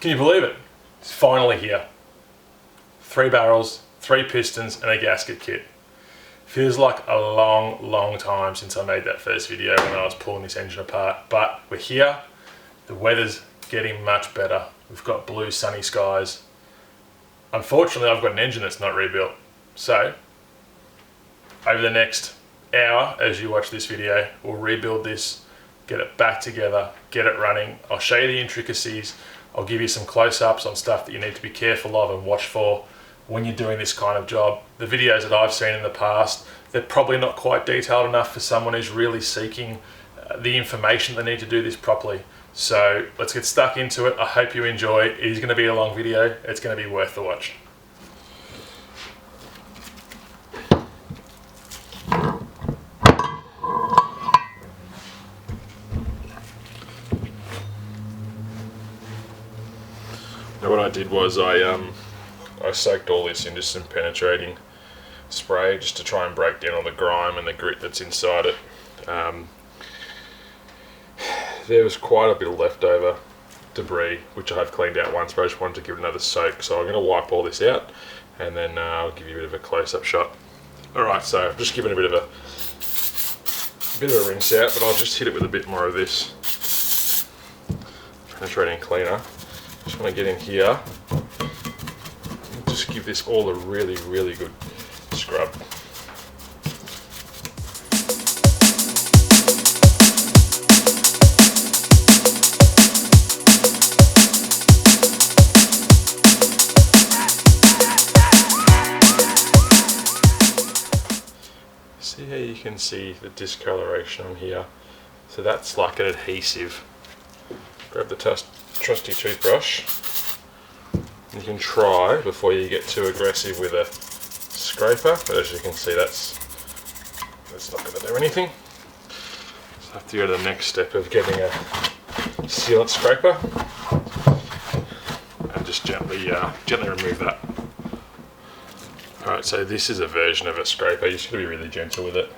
Can you believe it? It's finally here. 3 barrels, 3 pistons and a gasket kit. Feels like a long time since I made that first video when I was pulling this engine apart, but we're here. The weather's getting much better. We've got blue sunny skies. Unfortunately, I've got an engine that's not rebuilt. So, over the next hour as you watch this video, we'll rebuild this, get it back together, get it running. I'll show you the intricacies. I'll give you some close-ups on stuff that you need to be careful of and watch for when you're doing this kind of job. The videos that I've seen in the past, they're probably not quite detailed enough for someone who's really seeking the information they need to do this properly. So let's get stuck into it. I hope you enjoy. It is going to be a long video. It's going to be worth the watch. Now what I did was I soaked all this into some penetrating spray just to try and break down all the grime and the grit that's inside it. There was quite a bit of leftover debris which I've cleaned out once, but I just wanted to give it another soak, so I'm going to wipe all this out and then I'll give you a bit of a close-up shot. Alright, so I've just given a bit of a rinse out, but I'll just hit it with a bit more of this penetrating cleaner. Just want to get in here and just give this all a really good scrub. See how you can see the discoloration on here? So that's like an adhesive. Grab the trusty toothbrush. You can try before you get too aggressive with a scraper, but as you can see that's not going to do anything. So I have to go to the next step of getting a sealant scraper and just gently remove that. Alright, so this is a version of a scraper. You just got to be really gentle with it.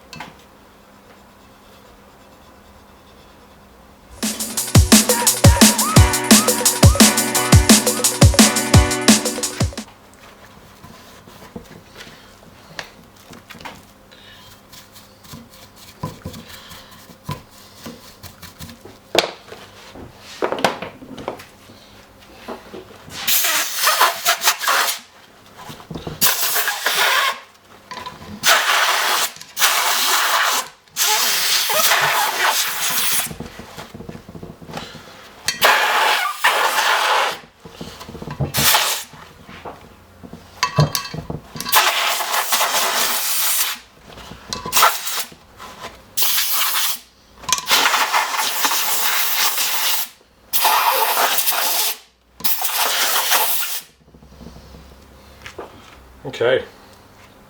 Okay,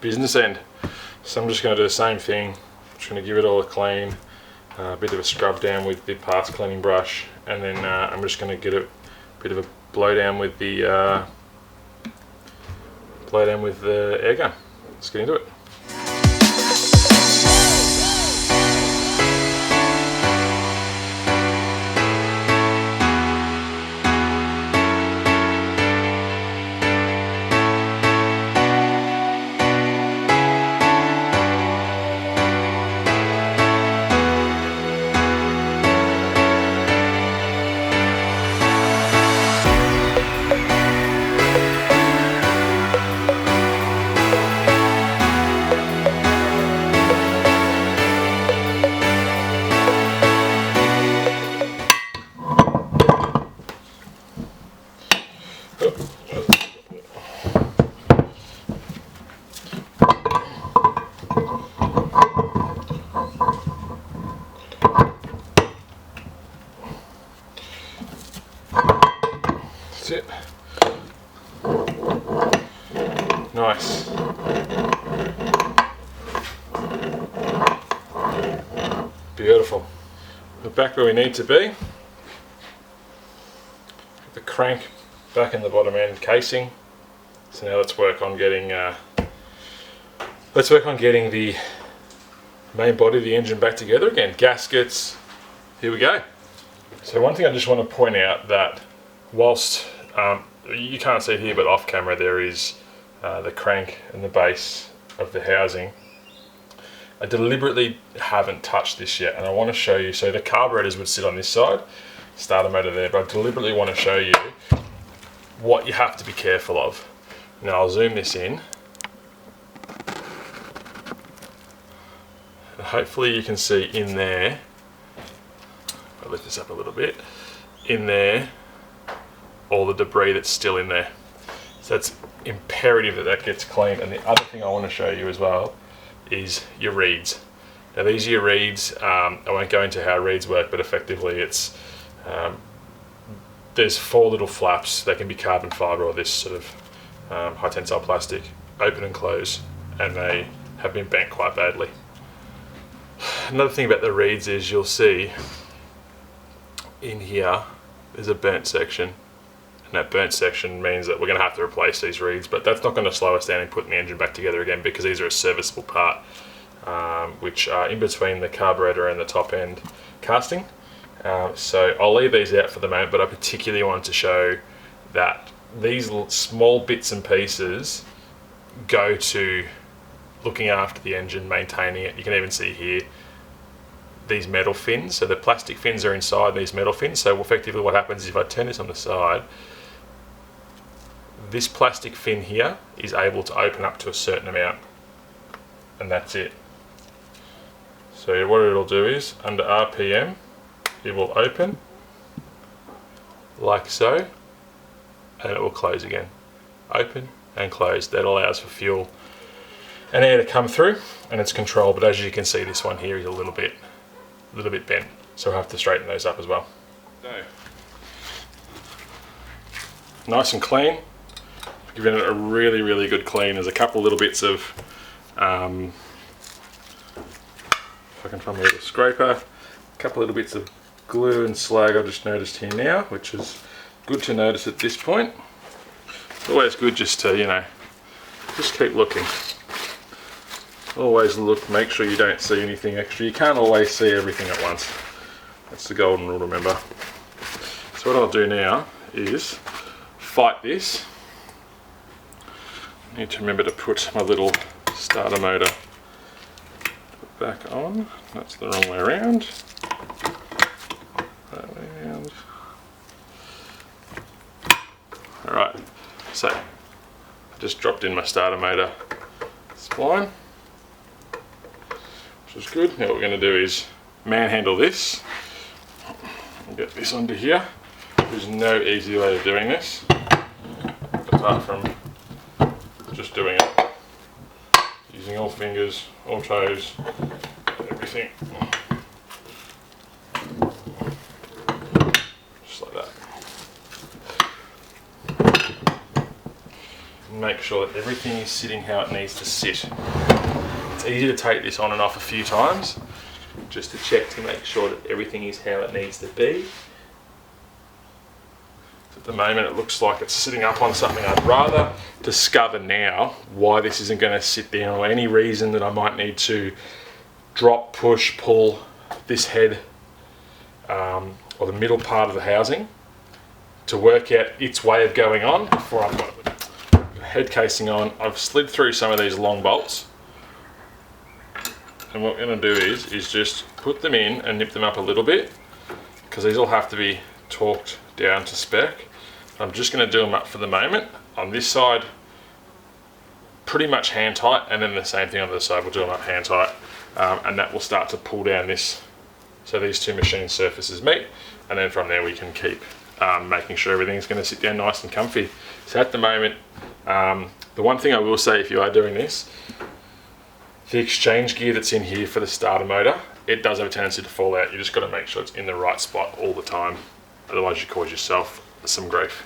business end. So I'm just going to do the same thing. I'm just going to give it all a clean, a bit of a scrub down with the parts cleaning brush, and then I'm just going to get a bit of a blow down with the air gun. Let's get into it. That's it. Nice. Beautiful. We're back where we need to be. The crank back in the bottom end casing. So now let's work on getting the main body of the engine back together again. Gaskets. Here we go. So one thing I just want to point out, that whilst You can't see it here, but off camera there is the crank and the base of the housing. I deliberately haven't touched this yet, and I want to show you. So the carburetors would sit on this side, starter motor there, but I deliberately want to show you what you have to be careful of. Now I'll zoom this in, and hopefully you can see in there, I'll lift this up a little bit, in there, all the debris that's still in there. So it's imperative that that gets cleaned. And the other thing I want to show you as well is your reeds. Now these are your reeds. I won't go into how reeds work, but effectively it's there's 4 little flaps. They can be carbon fibre or this sort of high tensile plastic, open and close, and they have been bent quite badly. Another thing about the reeds is you'll see in here there's a burnt section, and that burnt section means that we're going to have to replace these reeds, but that's not going to slow us down in putting the engine back together again, because these are a serviceable part, which are in between the carburetor and the top end casting. So I'll leave these out for the moment, but I particularly wanted to show that these small bits and pieces go to looking after the engine, maintaining it. You can even see here these metal fins. So the plastic fins are inside these metal fins. So effectively what happens is if I turn this on the side, this plastic fin here is able to open up to a certain amount, and that's it. So what it'll do is, under RPM, it will open like so, and it will close again. Open and close. That allows for fuel and air to come through, and it's controlled. But as you can see, this one here is a little bit bent, so we'll have to straighten those up as well. So, nice and clean. Giving it a really good clean. There's a couple little bits of if I can find my little scraper, a couple little bits of glue and slag I've just noticed here now, which is good to notice at this point. It's always good just to, you know, just keep looking. Always look, make sure you don't see anything extra. You can't always see everything at once. That's the golden rule, remember. So what I'll do now is fight this. I need to remember to put my little starter motor back on. That's the wrong way around. That way around. Alright, so I just dropped in my starter motor spline, which is good. Now what we're going to do is manhandle this and get this onto here. There's no easy way of doing this apart from just doing it using all fingers, all toes, everything, just like that. Make sure that everything is sitting how it needs to sit. It's easy to take this on and off a few times just to check to make sure that everything is how it needs to be. At the moment it looks like it's sitting up on something. I'd rather discover now why this isn't going to sit down, or any reason that I might need to drop, push, pull this head or the middle part of the housing to work out its way of going on before I've got the head casing on. I've slid through some of these long bolts, and what we're going to do is just put them in and nip them up a little bit, because these will have to be torqued down to spec. I'm just going to do them up for the moment. On this side, pretty much hand tight, and then the same thing on the other side, we'll do them up hand tight, and that will start to pull down this, so these two machine surfaces meet, and then from there we can keep making sure everything's going to sit down nice and comfy. So at the moment, the one thing I will say, if you are doing this, the exchange gear that's in here for the starter motor, it does have a tendency to fall out. You just got to make sure it's in the right spot all the time, otherwise you cause yourself some grief.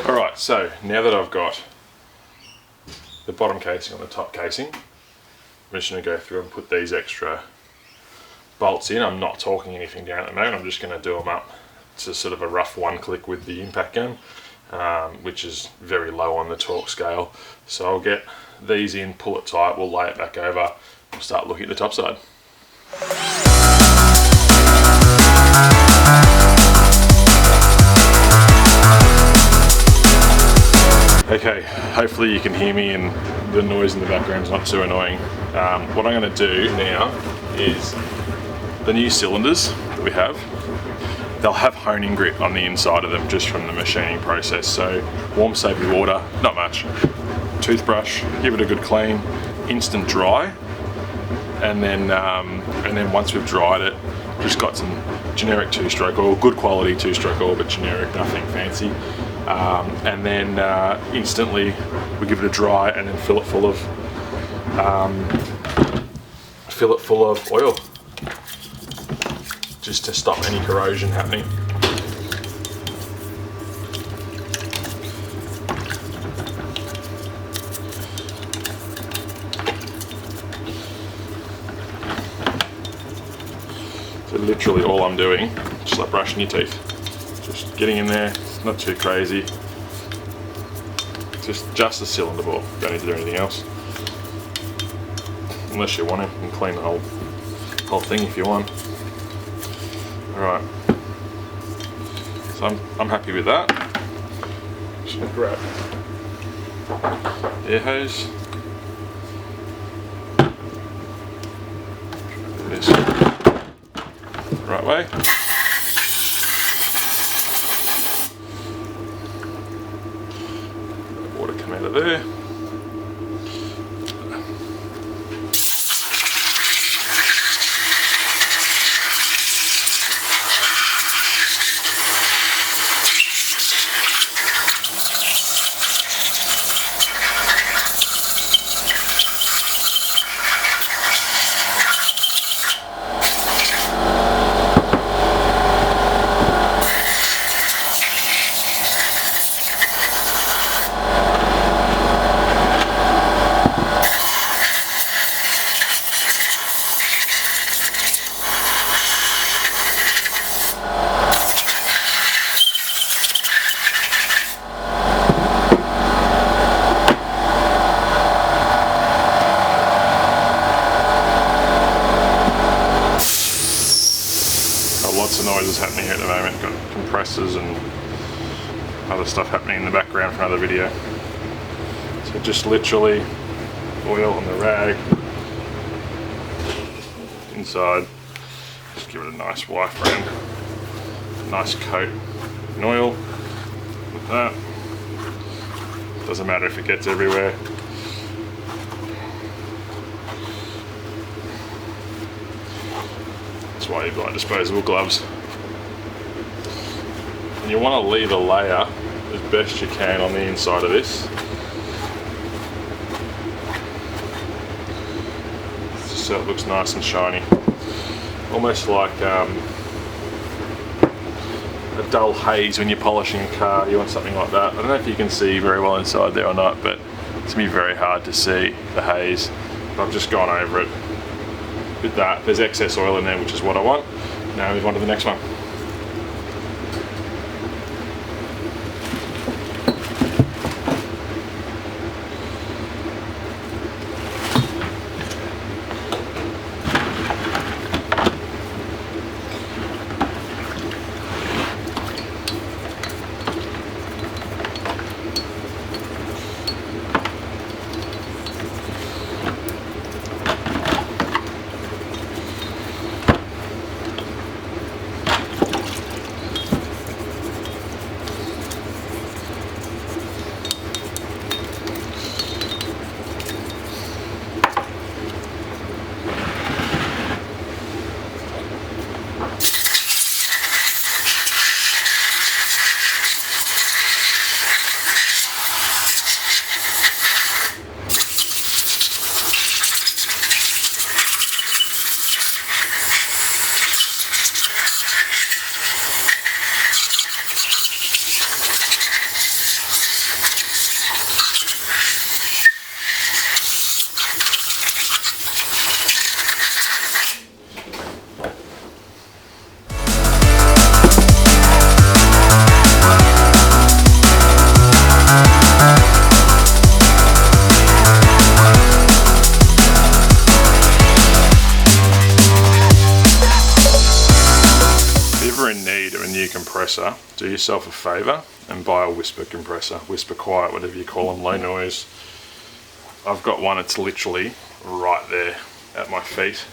Alright, so now that I've got the bottom casing on the top casing, I'm just going to go through and put these extra bolts in. I'm not torquing anything down at the moment, I'm just going to do them up to sort of a rough one click with the impact gun, which is very low on the torque scale. So I'll get these in, pull it tight, we'll lay it back over, we'll start looking at the top side. Okay, hopefully you can hear me and the noise in the background is not too annoying. What I'm going to do now is the new cylinders that we have, they'll have honing grit on the inside of them just from the machining process. So warm soapy water, not much. Toothbrush, give it a good clean, instant dry, and then once we've dried it, just got some generic two-stroke oil, good quality two-stroke oil, but generic, nothing fancy. And then instantly we give it a dry and then fill it full of oil, just to stop any corrosion happening. So literally all I'm doing, just like brushing your teeth, just getting in there, not too crazy, just the cylinder bore, don't need to do anything else. Unless you want to, you can clean the whole thing if you want. Alright, so I'm happy with that. Just gonna grab air hose. Do this the right way. Let water come out of there. Lots of noises happening here at the moment. Got compressors and other stuff happening in the background for another video. So just literally oil on the rag inside. Just give it a nice wipe around, nice coat in oil with that. Doesn't matter if it gets everywhere. That's why you've got disposable gloves. And you want to leave a layer as best you can on the inside of this. So it looks nice and shiny. Almost like a dull haze when you're polishing a car. You want something like that. I don't know if you can see very well inside there or not, but it's going to be very hard to see the haze. But I've just gone over it with that. There's excess oil in there, which is what I want. Now move on to the next one. compressor, do yourself a favour and buy a whisper compressor. Whisper quiet, whatever you call them, low noise. I've got one, it's literally right there at my feet.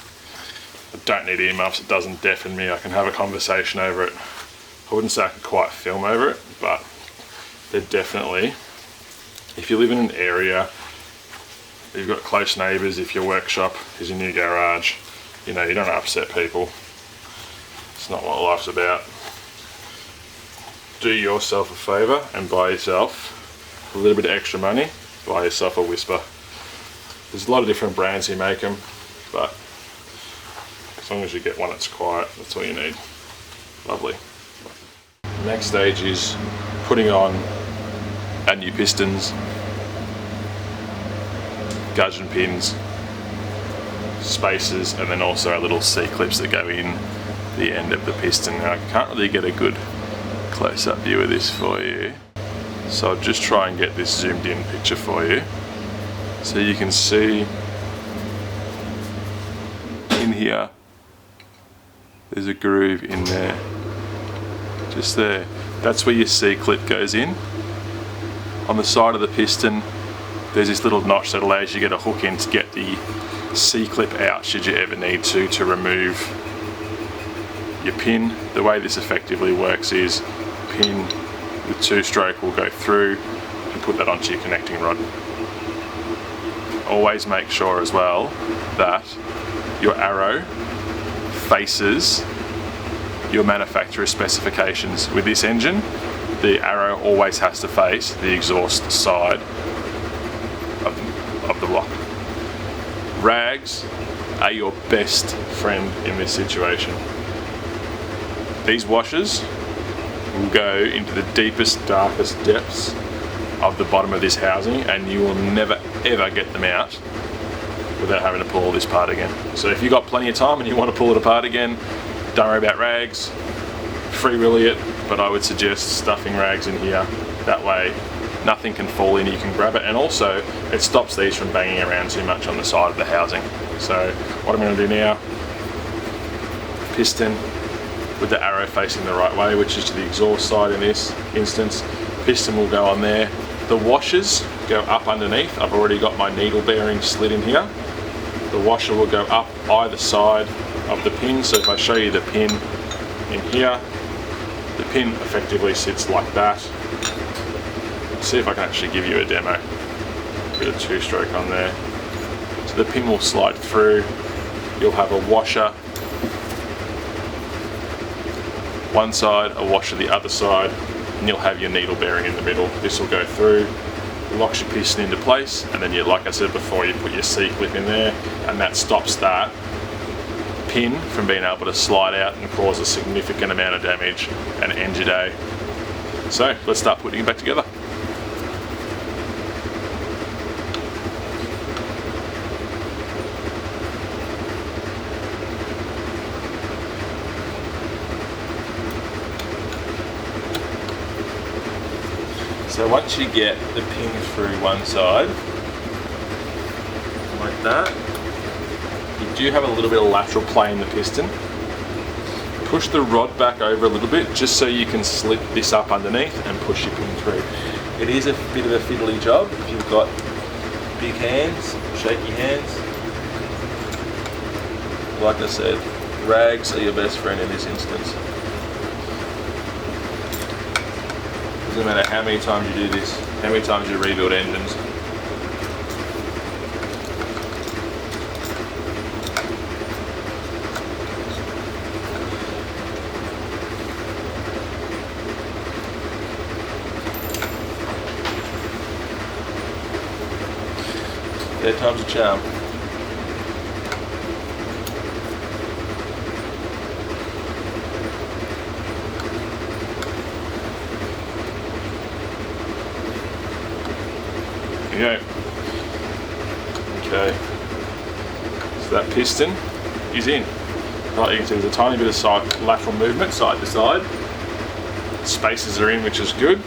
I don't need earmuffs, it doesn't deafen me, I can have a conversation over it. I wouldn't say I could quite film over it, but they're definitely, if you live in an area, you've got close neighbours, if your workshop is in your garage, you know, you don't upset people. It's not what life's about. Do yourself a favour and buy yourself a little bit of extra money, buy yourself a whisper. There's a lot of different brands who make them, but as long as you get one that's quiet, that's all you need. Lovely. The next stage is putting on our new pistons, gudgeon pins, spacers, and then also our little C-clips that go in the end of the piston. Now I can't really get a good close-up view of this for you, so I'll just try and get this zoomed in picture for you. So you can see in here, there's a groove in there, just there. That's where your C-clip goes in. On the side of the piston, there's this little notch that allows you to get a hook in to get the C-clip out should you ever need to remove your pin. The way this effectively works is pin with 2-stroke will go through and put that onto your connecting rod. Always make sure as well that your arrow faces your manufacturer's specifications. With this engine, the arrow always has to face the exhaust side of the block. Rags are your best friend in this situation. These washers will go into the deepest, darkest depths of the bottom of this housing, and you will never ever get them out without having to pull this apart again. So if you've got plenty of time and you want to pull it apart again, don't worry about rags, free willy it, but I would suggest stuffing rags in here. That way nothing can fall in, you can grab it, and also it stops these from banging around too much on the side of the housing. So what I'm going to do now, piston with the arrow facing the right way, which is to the exhaust side in this instance. Piston will go on there. The washers go up underneath. I've already got my needle bearing slid in here. The washer will go up either side of the pin. So if I show you the pin in here, the pin effectively sits like that. See if I can actually give you a demo. Bit of 2-stroke on there. So the pin will slide through. You'll have a washer one side, a washer the other side, and you'll have your needle bearing in the middle. This will go through, locks your piston into place, and then you, like I said before, you put your C-clip in there, and that stops that pin from being able to slide out and cause a significant amount of damage and end your day. So let's start putting it back together. So once you get the pin through one side, like that, you do have a little bit of lateral play in the piston. Push the rod back over a little bit just so you can slip this up underneath and push your pin through. It is a bit of a fiddly job if you've got big hands, shaky hands. Like I said, rags are your best friend in this instance. Doesn't matter how many times you do this, how many times you rebuild engines. Third time's a charm. There you go. Okay, so that piston is in. Right, you can see there's a tiny bit of lateral movement side to side. Spacers are in, which is good.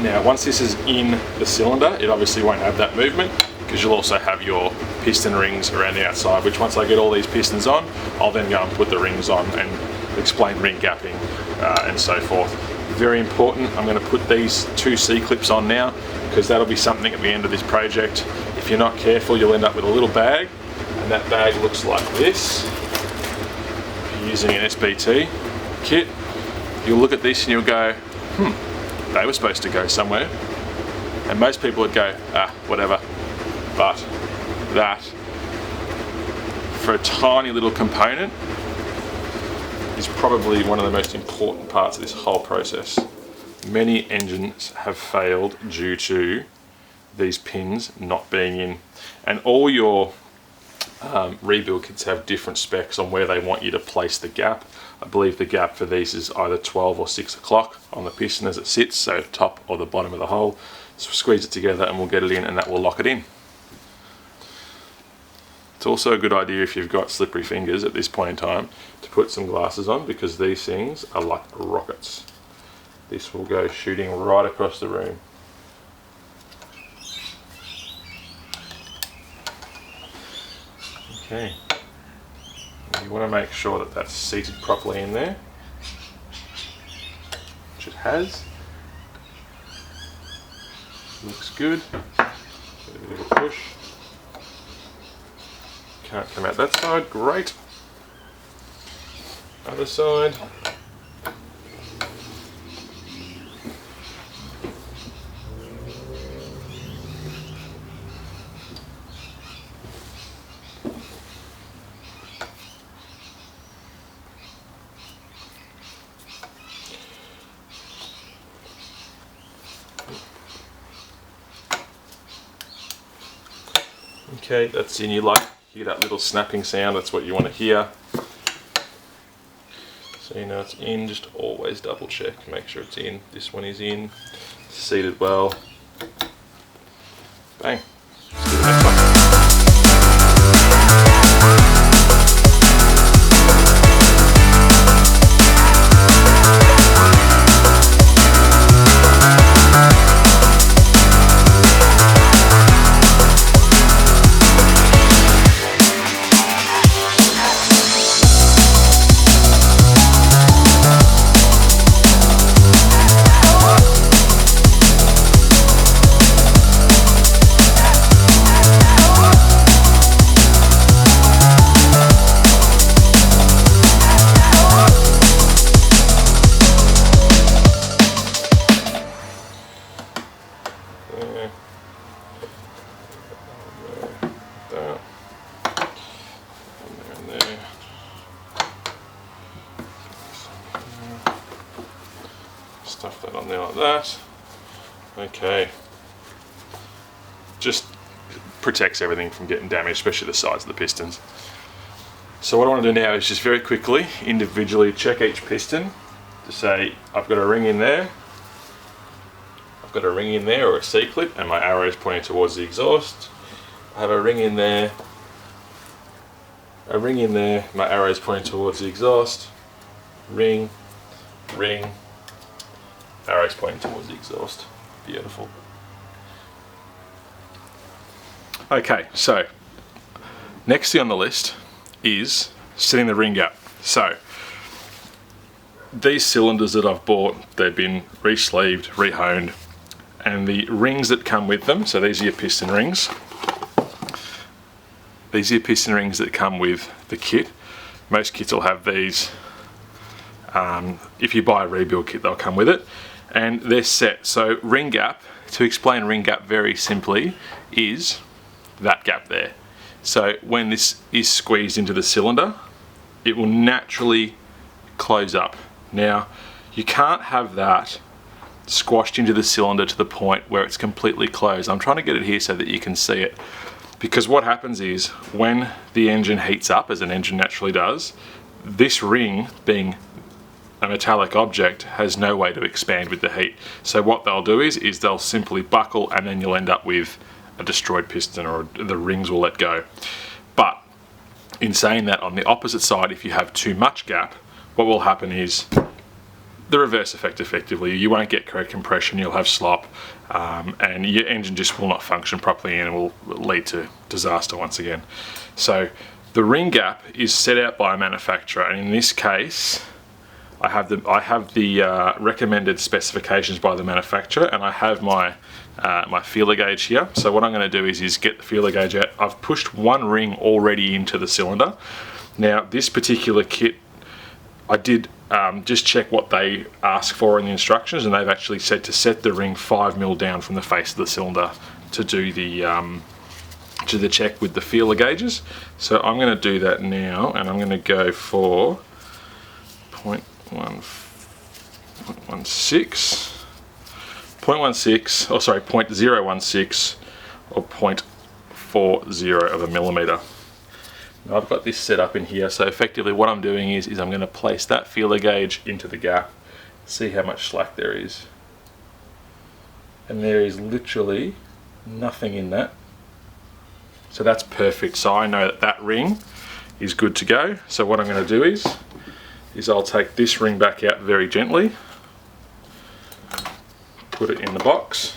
Now once this is in the cylinder, it obviously won't have that movement because you'll also have your piston rings around the outside, which once I get all these pistons on, I'll then go and put the rings on and explain ring gapping and so forth. Very important. I'm going to put these 2 C-clips on now, because that'll be something at the end of this project. If you're not careful, you'll end up with a little bag, and that bag looks like this. If you're using an SBT kit, you'll look at this and you'll go, they were supposed to go somewhere. And most people would go, whatever. But that, for a tiny little component, is probably one of the most important parts of this whole process. Many engines have failed due to these pins not being in. And all your rebuild kits have different specs on where they want you to place the gap. I believe the gap for these is either 12 or 6 o'clock on the piston as it sits, so top or the bottom of the hole. So squeeze it together and we'll get it in, and that will lock it in. It's also a good idea, if you've got slippery fingers at this point in time, to put some glasses on, because these things are like rockets. This will go shooting right across the room. Okay. You want to make sure that that's seated properly in there, which it has. Looks good. Give it a bit of a push. Can't come out that side, great. Other side. Okay, that's in. You like hear that little snapping sound, that's what you want to hear. So you know it's in, just always double check, make sure it's in. This one is in, seated well. Bang. Let's do the next one. Stuff that on there like that. Okay. Just protects everything from getting damaged, especially the sides of the pistons. So what I want to do now is just very quickly, individually check each piston to say, I've got a ring in there, I've got a ring in there or a C-clip, and my arrow is pointing towards the exhaust. I have a ring in there, my arrow is pointing towards the exhaust. Ring, ring, arrows pointing towards the exhaust. Beautiful. Okay, so next on the list is setting the ring gap. So these cylinders that I've bought, they've been re-sleeved, re-honed, and the rings that come with them, so these are your piston rings. These are your piston rings that come with the kit. Most kits will have these. If you buy a rebuild kit, they'll come with it. And they're set. So ring gap, to explain ring gap very simply, is that gap there. So when this is squeezed into the cylinder, it will naturally close up. Now, you can't have that squashed into the cylinder to the point where it's completely closed. I'm trying to get it here so that you can see it. Because what happens is, when the engine heats up, as an engine naturally does, this ring, being a metallic object, has no way to expand with the heat. So what they'll do is they'll simply buckle, and then you'll end up with a destroyed piston, or the rings will let go. But in saying that, on the opposite side, if you have too much gap, what will happen is the reverse effect effectively. You won't get correct compression, you'll have slop, and your engine just will not function properly, and it will lead to disaster once again. So the ring gap is set out by a manufacturer, and in this case I have the recommended specifications by the manufacturer, and I have my my feeler gauge here. So what I'm going to do is get the feeler gauge out. I've pushed one ring already into the cylinder. Now this particular kit, I did just check what they ask for in the instructions, and they've actually said to set the ring 5mm down from the face of the cylinder to do the check with the feeler gauges. So I'm going to do that now, and I'm going to go for 0.16, or sorry, 0.016 or 0.40 of a millimeter. Now I've got this set up in here, so effectively what I'm doing is I'm going to place that feeler gauge into the gap, see how much slack there is. And there is literally nothing in that. So that's perfect. So I know that that ring is good to go. So what I'm going to do is I'll take this ring back out very gently, put it in the box,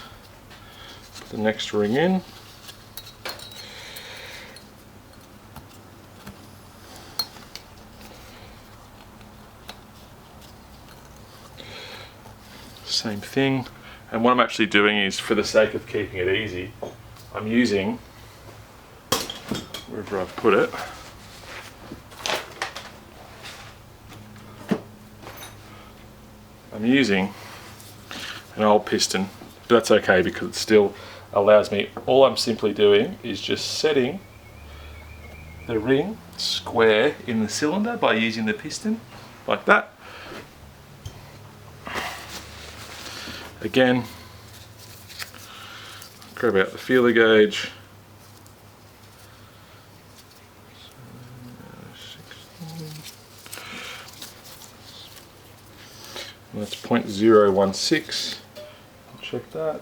put the next ring in, same thing. And what I'm actually doing is, for the sake of keeping it easy, I'm using, wherever I've put it, I'm using an old piston, but that's okay because it still allows me, all I'm simply doing is just setting the ring square in the cylinder by using the piston like that. Again, grab out the feeler gauge. And that's 0.016. Check that.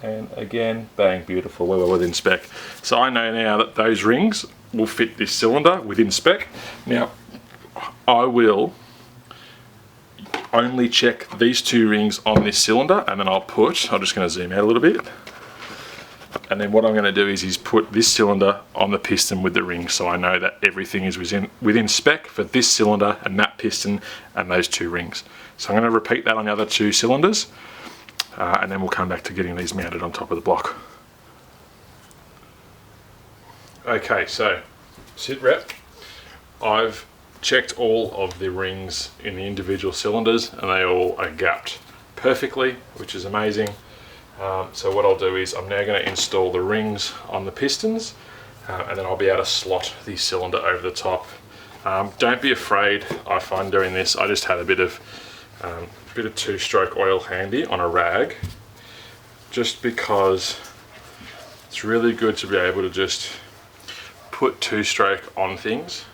And again, bang, beautiful, well within spec. So I know now that those rings will fit this cylinder within spec. Now, I will only check these two rings on this cylinder, and then I'm just going to zoom out a little bit, and then what I'm going to do is put this cylinder on the piston with the ring, so I know that everything is within spec for this cylinder and that piston and those two rings. So I'm going to repeat that on the other two cylinders, and then we'll come back to getting these mounted on top of the block. Okay, so sit rep. I've checked all of the rings in the individual cylinders, and they all are gapped perfectly, which is amazing. So what I'll do is I'm now going to install the rings on the pistons, and then I'll be able to slot the cylinder over the top. Don't be afraid. I find doing this, I just had a bit of two-stroke oil handy on a rag, just because it's really good to be able to just put two-stroke on things.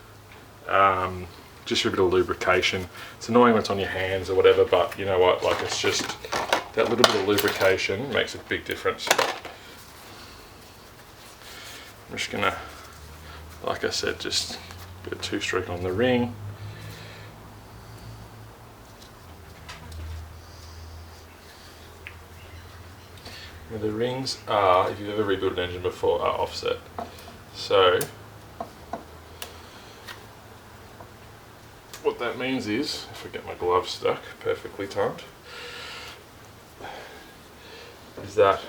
Just for a bit of lubrication. It's annoying when it's on your hands or whatever, but you know what, like, it's just that little bit of lubrication makes a big difference. I'm just gonna, like I said, just a bit of two-stroke on the ring. Now the rings are, if you've ever rebuilt an engine before, are offset. So what that means is, if I get my gloves stuck perfectly timed, is that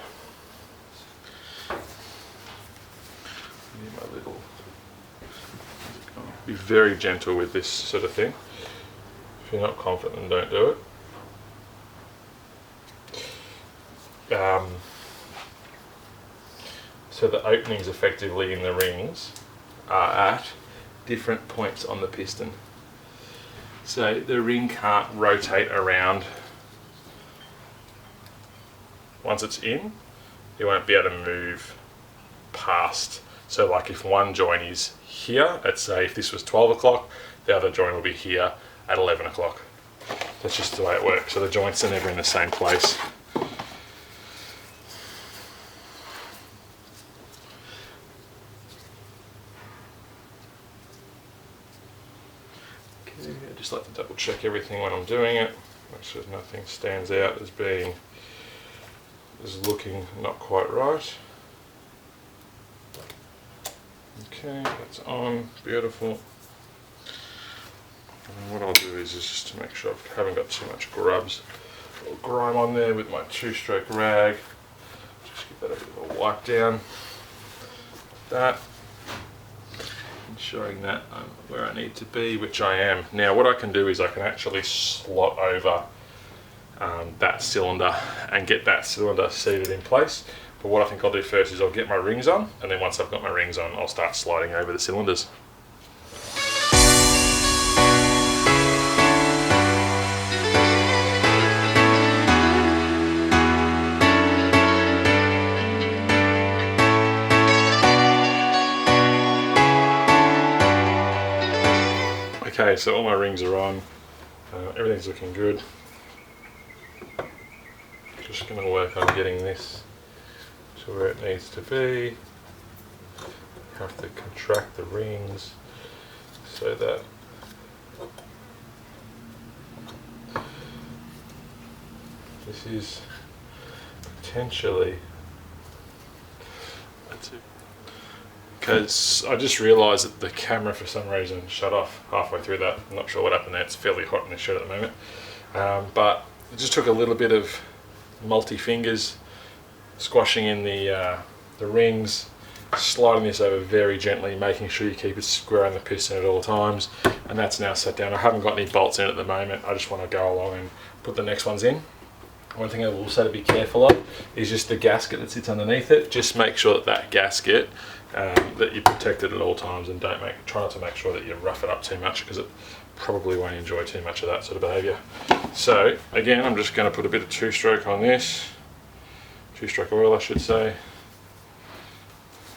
be very gentle with this sort of thing. If you're not confident, then don't do it. So the openings effectively in the rings are at different points on the piston. So the ring can't rotate around. Once it's in, you won't be able to move past. So like if one joint is here, let's say if this was 12 o'clock, the other joint will be here at 11 o'clock. That's just the way it works. So the joints are never in the same place. Okay, I just like to double check everything when I'm doing it. Make sure nothing stands out as being, as looking not quite right. Okay, that's on, beautiful. And what I'll do is just to make sure I haven't got too much grubs or grime on there with my 2-stroke rag. Just give that a bit of a wipe down. Like that. Ensuring that I'm where I need to be, which I am. Now what I can do is I can actually slot over that cylinder and get that cylinder seated in place. But what I think I'll do first is I'll get my rings on, and then once I've got my rings on, I'll start sliding over the cylinders. Okay, so all my rings are on, everything's looking good. Just going to work on getting this to where it needs to be. Have to contract the rings so that this is potentially, because I just realised that the camera for some reason shut off halfway through that. I'm not sure what happened there. It's fairly hot in the shed at the moment, but it just took a little bit of multi-fingers, squashing in the rings, sliding this over very gently, making sure you keep it square on the piston at all times, and that's now set down. I haven't got any bolts in at the moment. I just want to go along and put the next ones in. One thing I will say to be careful of is just the gasket that sits underneath it. Just make sure that that gasket, that you protect it at all times, and try not to make sure that you rough it up too much, because it probably won't enjoy too much of that sort of behaviour. So again, I'm just going to put a bit of 2-stroke on this, 2-stroke oil I should say.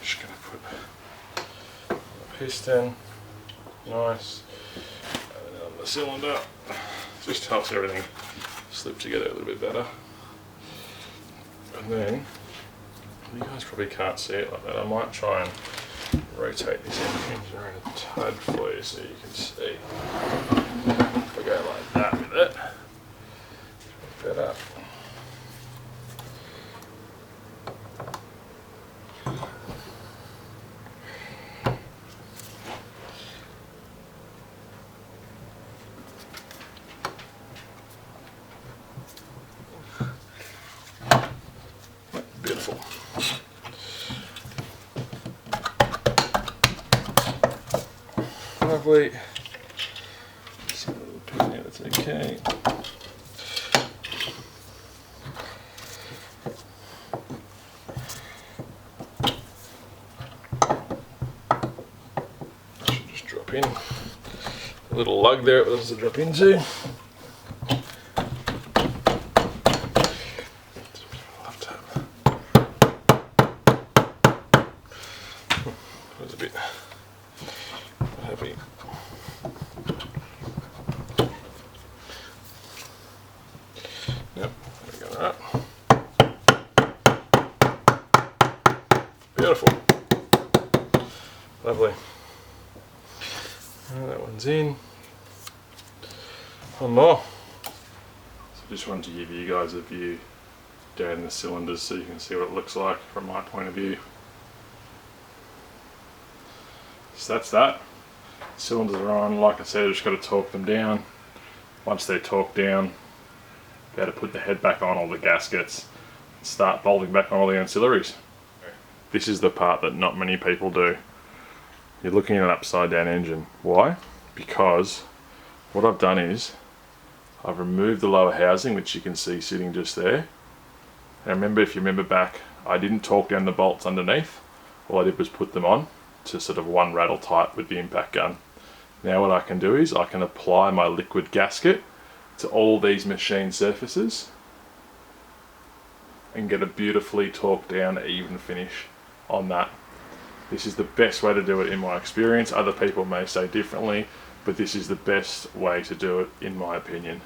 Just going to put the piston, nice, and then on the cylinder. Just helps everything slip together a little bit better. And then, you guys probably can't see it like that. I might try and rotate this hinge around a tad for you so you can see. If I go like that with it, it's better. Beautiful. Lovely. Just a little pin there, that's okay. Should just drop in. A little lug there it was to drop into. Was a bit heavy. Yep, there we go. All right. Beautiful. Lovely. That one's in. One more. So just wanted to give you guys a view down the cylinders so you can see what it looks like from my point of view. So that's that. Cylinders are on. Like I said, I've just got to torque them down. Once they're torqued down, be able to put the head back on all the gaskets and start bolting back on all the ancillaries. This is the part that not many people do. You're looking at an upside down engine. Why? Because what I've done is I've removed the lower housing, which you can see sitting just there. And remember, if you remember back, I didn't torque down the bolts underneath. All I did was put them on to sort of one rattle tight with the impact gun. Now what I can do is I can apply my liquid gasket to all these machine surfaces and get a beautifully torqued down even finish on that. This is the best way to do it in my experience. Other people may say differently, but this is the best way to do it in my opinion.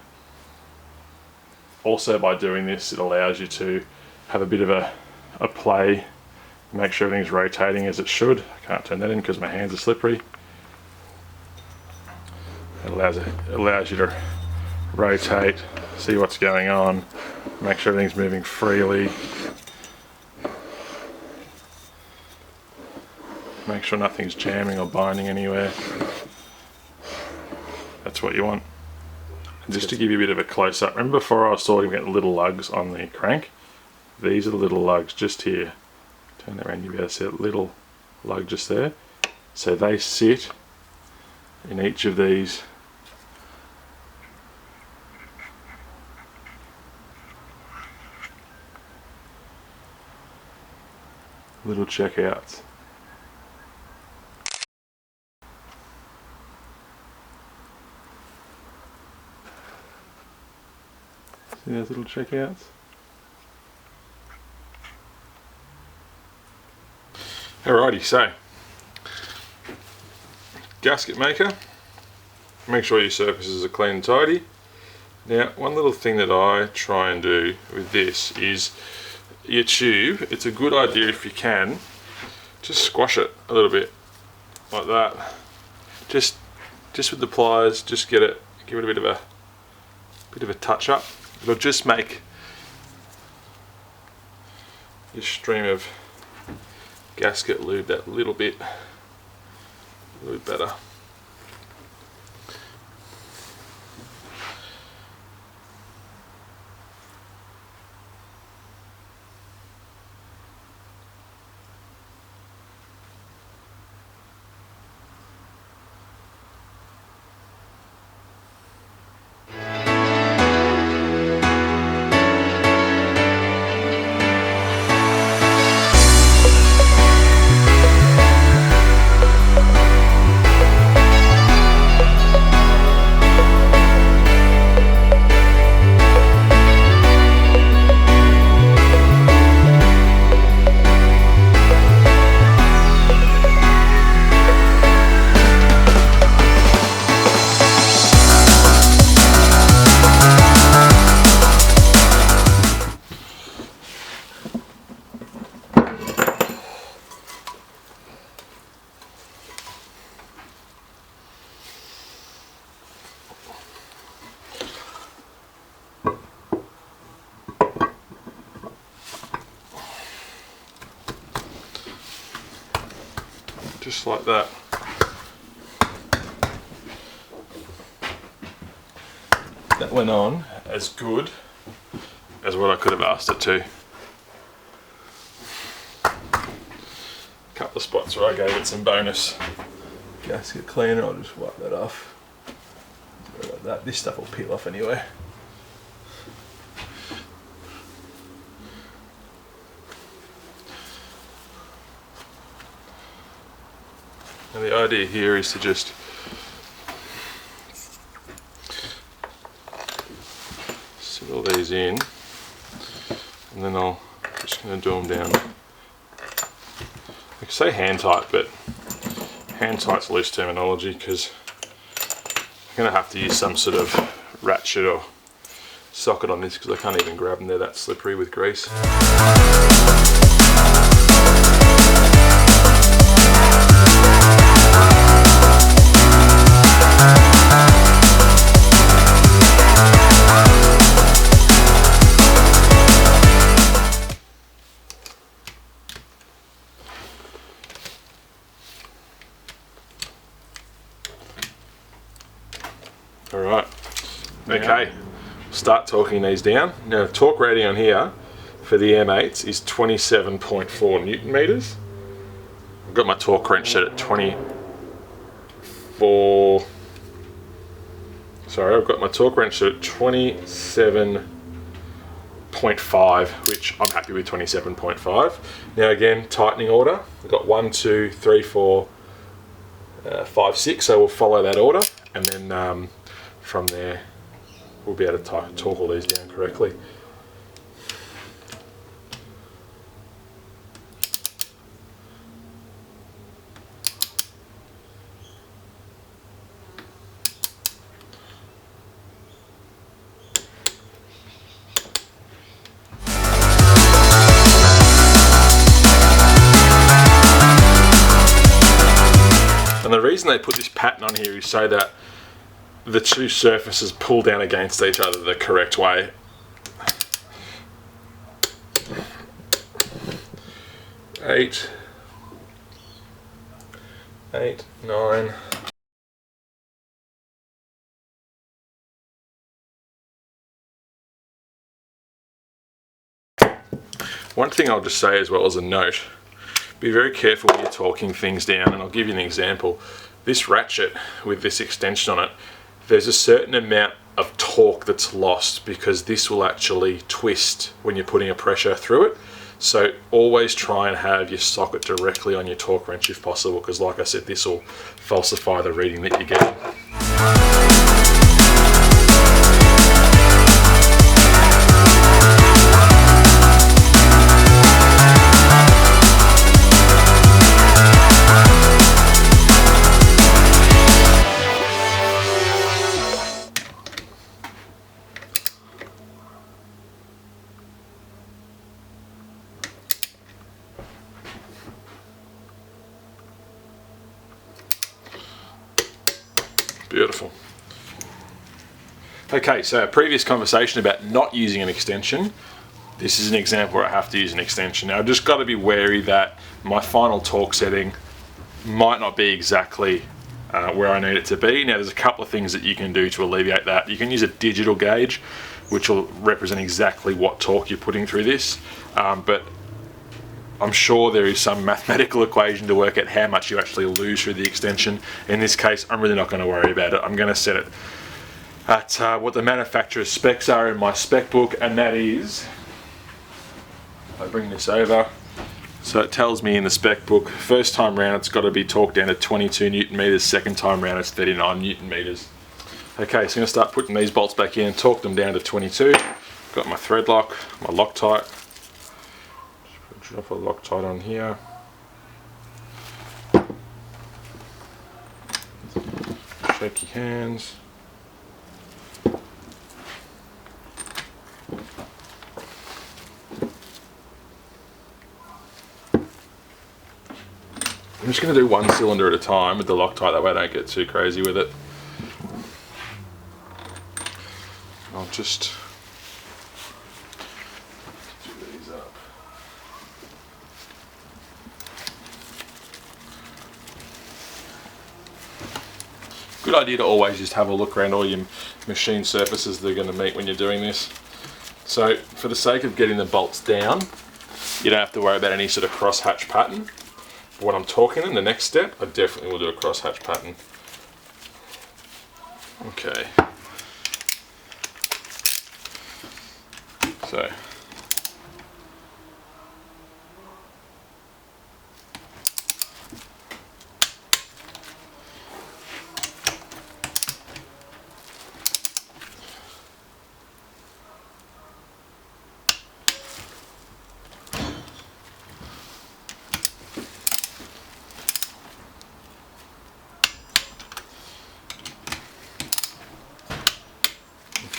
Also, by doing this, it allows you to have a bit of a play, make sure everything's rotating as it should. I can't turn that in because my hands are slippery. It allows you to rotate, see what's going on, make sure everything's moving freely, make sure nothing's jamming or binding anywhere. That's what you want. And just to give you a bit of a close up, remember before I was talking about the little lugs on the crank? These are the little lugs just here. Turn that around, you'll be able to see a little lug just there. So they sit in each of these little checkouts. See those little checkouts? Alrighty, so gasket maker, make sure your surfaces are clean and tidy. Now, one little thing that I try and do with this is your tube, it's a good idea if you can, just squash it a little bit, like that. Just with the pliers, just give it a bit of a touch up. It'll just make your stream of gasket lube that little bit better. Just like that. That went on as good as what I could have asked it to. A couple of spots where I gave it some bonus gasket cleaner, I'll just wipe that off. Like that. This stuff will peel off anyway. And the idea here is to just sit all these in, and then I'm just going to do them down. I say hand tight, but hand tight's loose terminology because I'm going to have to use some sort of ratchet or socket on this because I can't even grab them, they're that slippery with grease. Alright, okay, start torquing these down. Now the torque rating on here for the M8s is 27.4 Newton meters. I've got my torque wrench set at 24, sorry, I've got my torque wrench set at 27.5, which I'm happy with 27.5. Now again, tightening order, I've got 1, 2, 3, 4, 5, 6, so we'll follow that order, and then from there we'll be able to torque all these down correctly. And the reason they put this pattern on here is so that the two surfaces pull down against each other the correct way. 8, 9, One thing I'll just say as well as a note, be very careful when you're torquing things down, and I'll give you an example. This ratchet with this extension on it, there's a certain amount of torque that's lost because this will actually twist when you're putting a pressure through it. So always try and have your socket directly on your torque wrench if possible, because like I said, this will falsify the reading that you're getting. Beautiful. Okay, so a previous conversation about not using an extension. This is an example where I have to use an extension. Now I've just got to be wary that my final torque setting might not be exactly where I need it to be. Now there's a couple of things that you can do to alleviate that. You can use a digital gauge, which will represent exactly what torque you're putting through this, but I'm sure there is some mathematical equation to work out how much you actually lose through the extension. In this case, I'm really not going to worry about it. I'm going to set it at what the manufacturer's specs are in my spec book, and that is, if I bring this over, so it tells me in the spec book, first time round it's got to be torqued down to 22 Newton meters, second time round it's 39 Newton meters. Okay, so I'm going to start putting these bolts back in, torque them down to 22. Got my thread lock, my Loctite. Drop a Loctite on here. Shaky hands. I'm just going to do one cylinder at a time with the Loctite, that way I don't get too crazy with it. I'll just do these up. Good idea to always just have a look around all your machine surfaces that are going to meet when you're doing this. So for the sake of getting the bolts down, you don't have to worry about any sort of cross-hatch pattern. But when I'm torquing in the next step, I definitely will do a cross-hatch pattern. Okay. So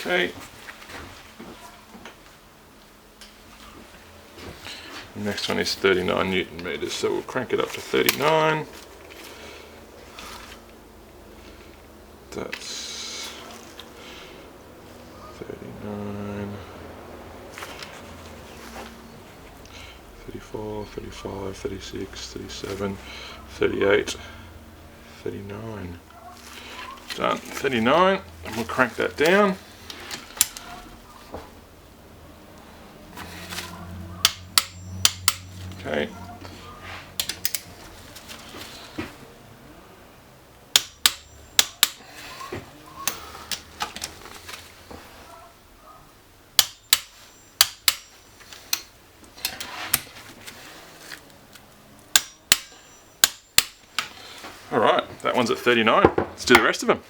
okay. The next one is 39 Newton meters, so we'll crank it up to 39. That's 39, 34, 35, 36, 37, 38, 39. Done. 39, and we'll crank that down. Okay. All right, that one's at 39. Let's do the rest of them.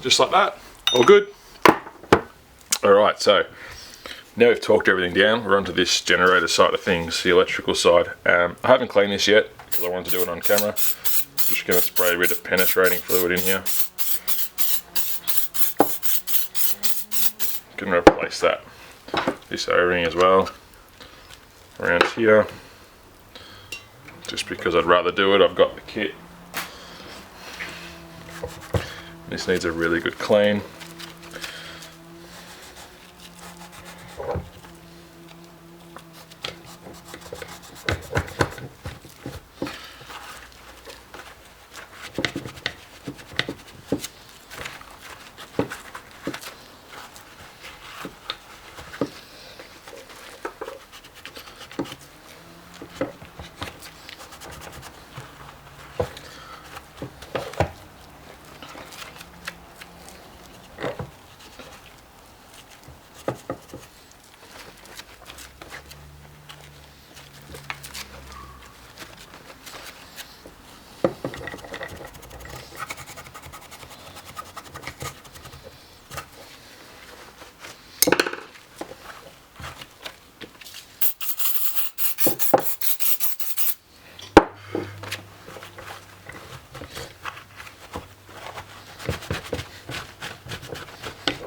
Just like that, all good. All right, so now we've torqued everything down, we're onto this generator side of things, the electrical side. I haven't cleaned this yet because I wanted to do it on camera. Just going to spray a bit of penetrating fluid in here. Can replace this O-ring as well around here. Just because I'd rather do it, I've got the kit. This needs a really good clean.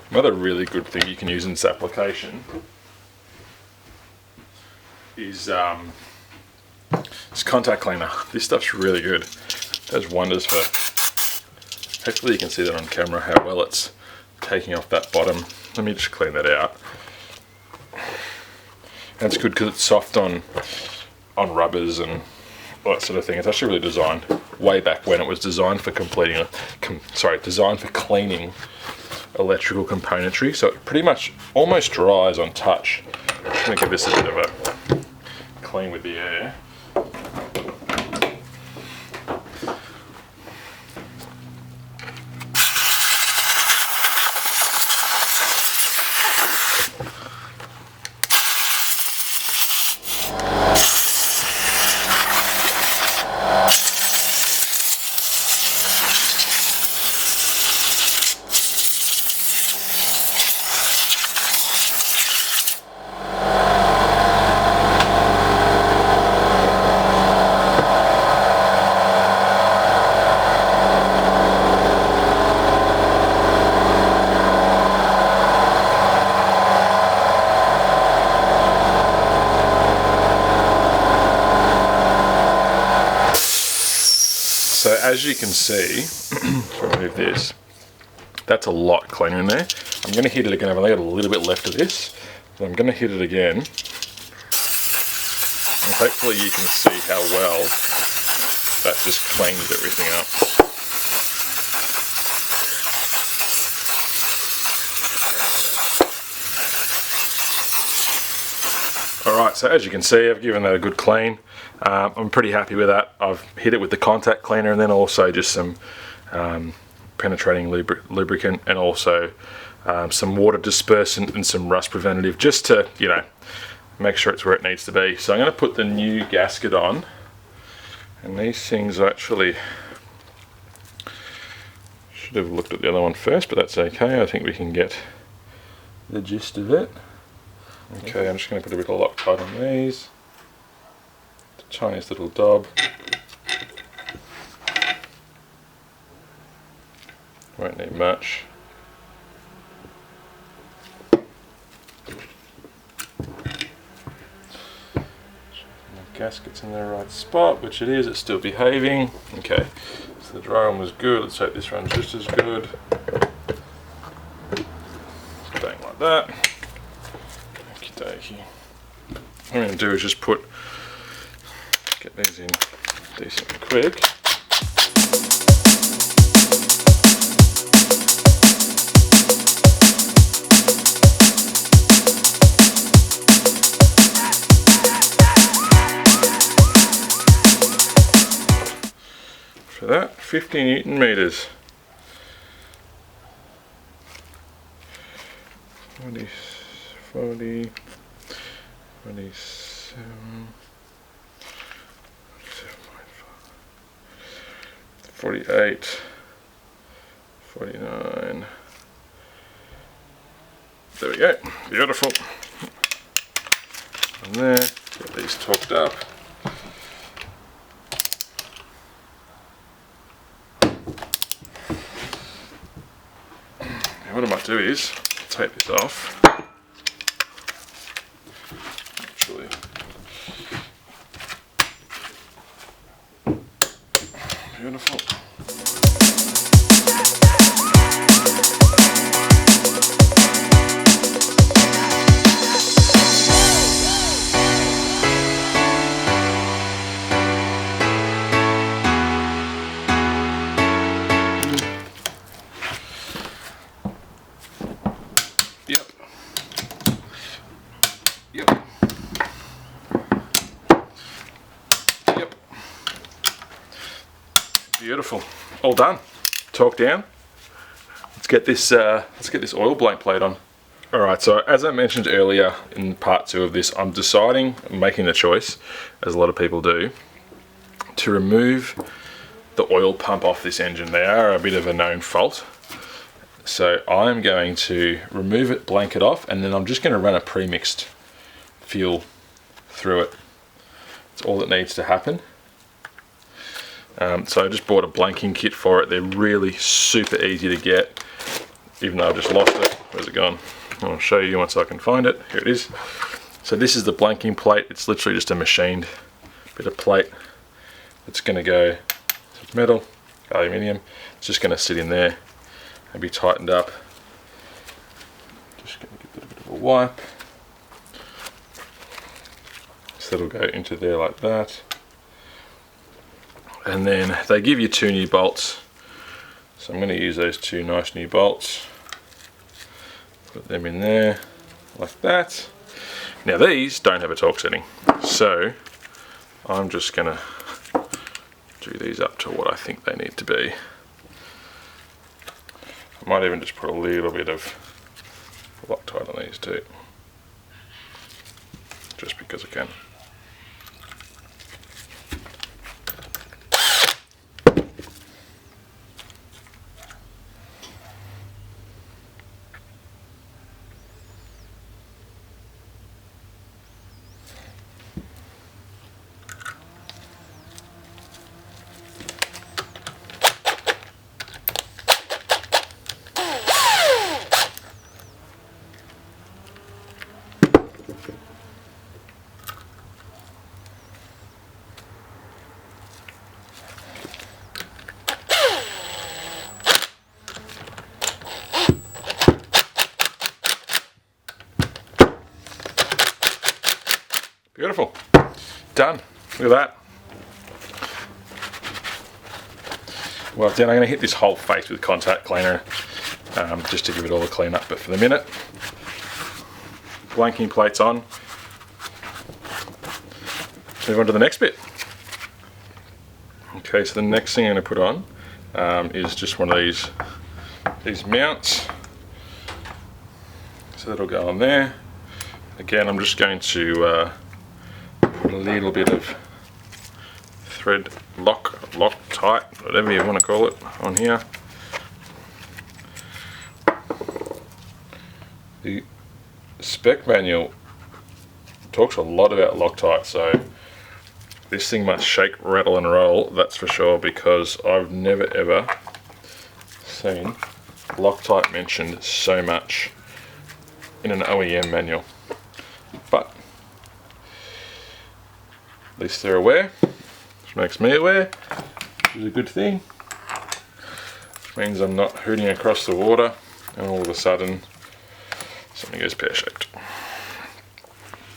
Another really good thing you can use in this application is this contact cleaner. This stuff's really good. It does wonders for, hopefully you can see that on camera how well it's taking off that bottom. Let me just clean that out. And it's good because it's soft on rubbers and all that sort of thing. It's actually really designed way back when it was designed for designed for cleaning electrical componentry, so it pretty much almost dries on touch. I'm just going to give this a bit of a clean with the air. So as you can see, if I remove this, that's a lot cleaner in there. I'm going to hit it again. I've only got a little bit left of this, but I'm going to hit it again. And hopefully you can see how well that just cleans everything up. Alright, so as you can see, I've given that a good clean. I'm pretty happy with that. I've hit it with the contact cleaner and then also just some penetrating lubricant and also some water dispersant and some rust preventative, just to, you know, make sure it's where it needs to be. So I'm going to put the new gasket on, and these things actually, should have looked at the other one first, but that's okay. I think we can get the gist of it. Okay, I'm just going to put a bit of Loctite on these. The Chinese little dob. Won't need much. The gasket's in the right spot, which it is. It's still behaving. Okay, so the dry one was good. Let's hope this runs just as good. Bang like that. What I'm going to do is just get these in decent and quick. For that, 50 Newton meters. 40, 27, 48, 49. There we go, beautiful. And there, get these torqued up. what I might do is take this off. Actually, beautiful. Beautiful. All done. Torque down. Let's get this oil blank plate on. Alright, so as I mentioned earlier in part 2 of this, I'm making the choice, as a lot of people do, to remove the oil pump off this engine. They are a bit of a known fault. So I'm going to remove it, blank it off, and then I'm just going to run a pre-mixed fuel through it. That's all that needs to happen. So I just bought a blanking kit for it. They're really super easy to get, even though I've just lost it. Where's it gone? I'll show you once I can find it. Here it is. So this is the blanking plate. It's literally just a machined bit of plate. It's going to go, it's metal, aluminium. It's just going to sit in there and be tightened up. Just going to give it a bit of a wipe. So it'll go into there like that. And then they give you 2 new bolts. So I'm going to use those 2 nice new bolts. Put them in there like that. Now these don't have a torque setting, so I'm just going to do these up to what I think they need to be. I might even just put a little bit of Loctite on these too, just because I can. Beautiful. Done. Look at that. Well done. I'm going to hit this whole face with contact cleaner just to give it all a clean up, but for the minute, blanking plates on. Move on to the next bit. Okay, so the next thing I'm going to put on is just one of these mounts. So that'll go on there. Again, I'm just going to put a little bit of thread Loctite, whatever you want to call it, on here. The spec manual talks a lot about Loctite, so this thing must shake, rattle and roll, that's for sure, because I've never ever seen Loctite mentioned so much in an OEM manual. But at least they're aware, which makes me aware, which is a good thing. Which means I'm not hooting across the water and all of a sudden something goes pear-shaped.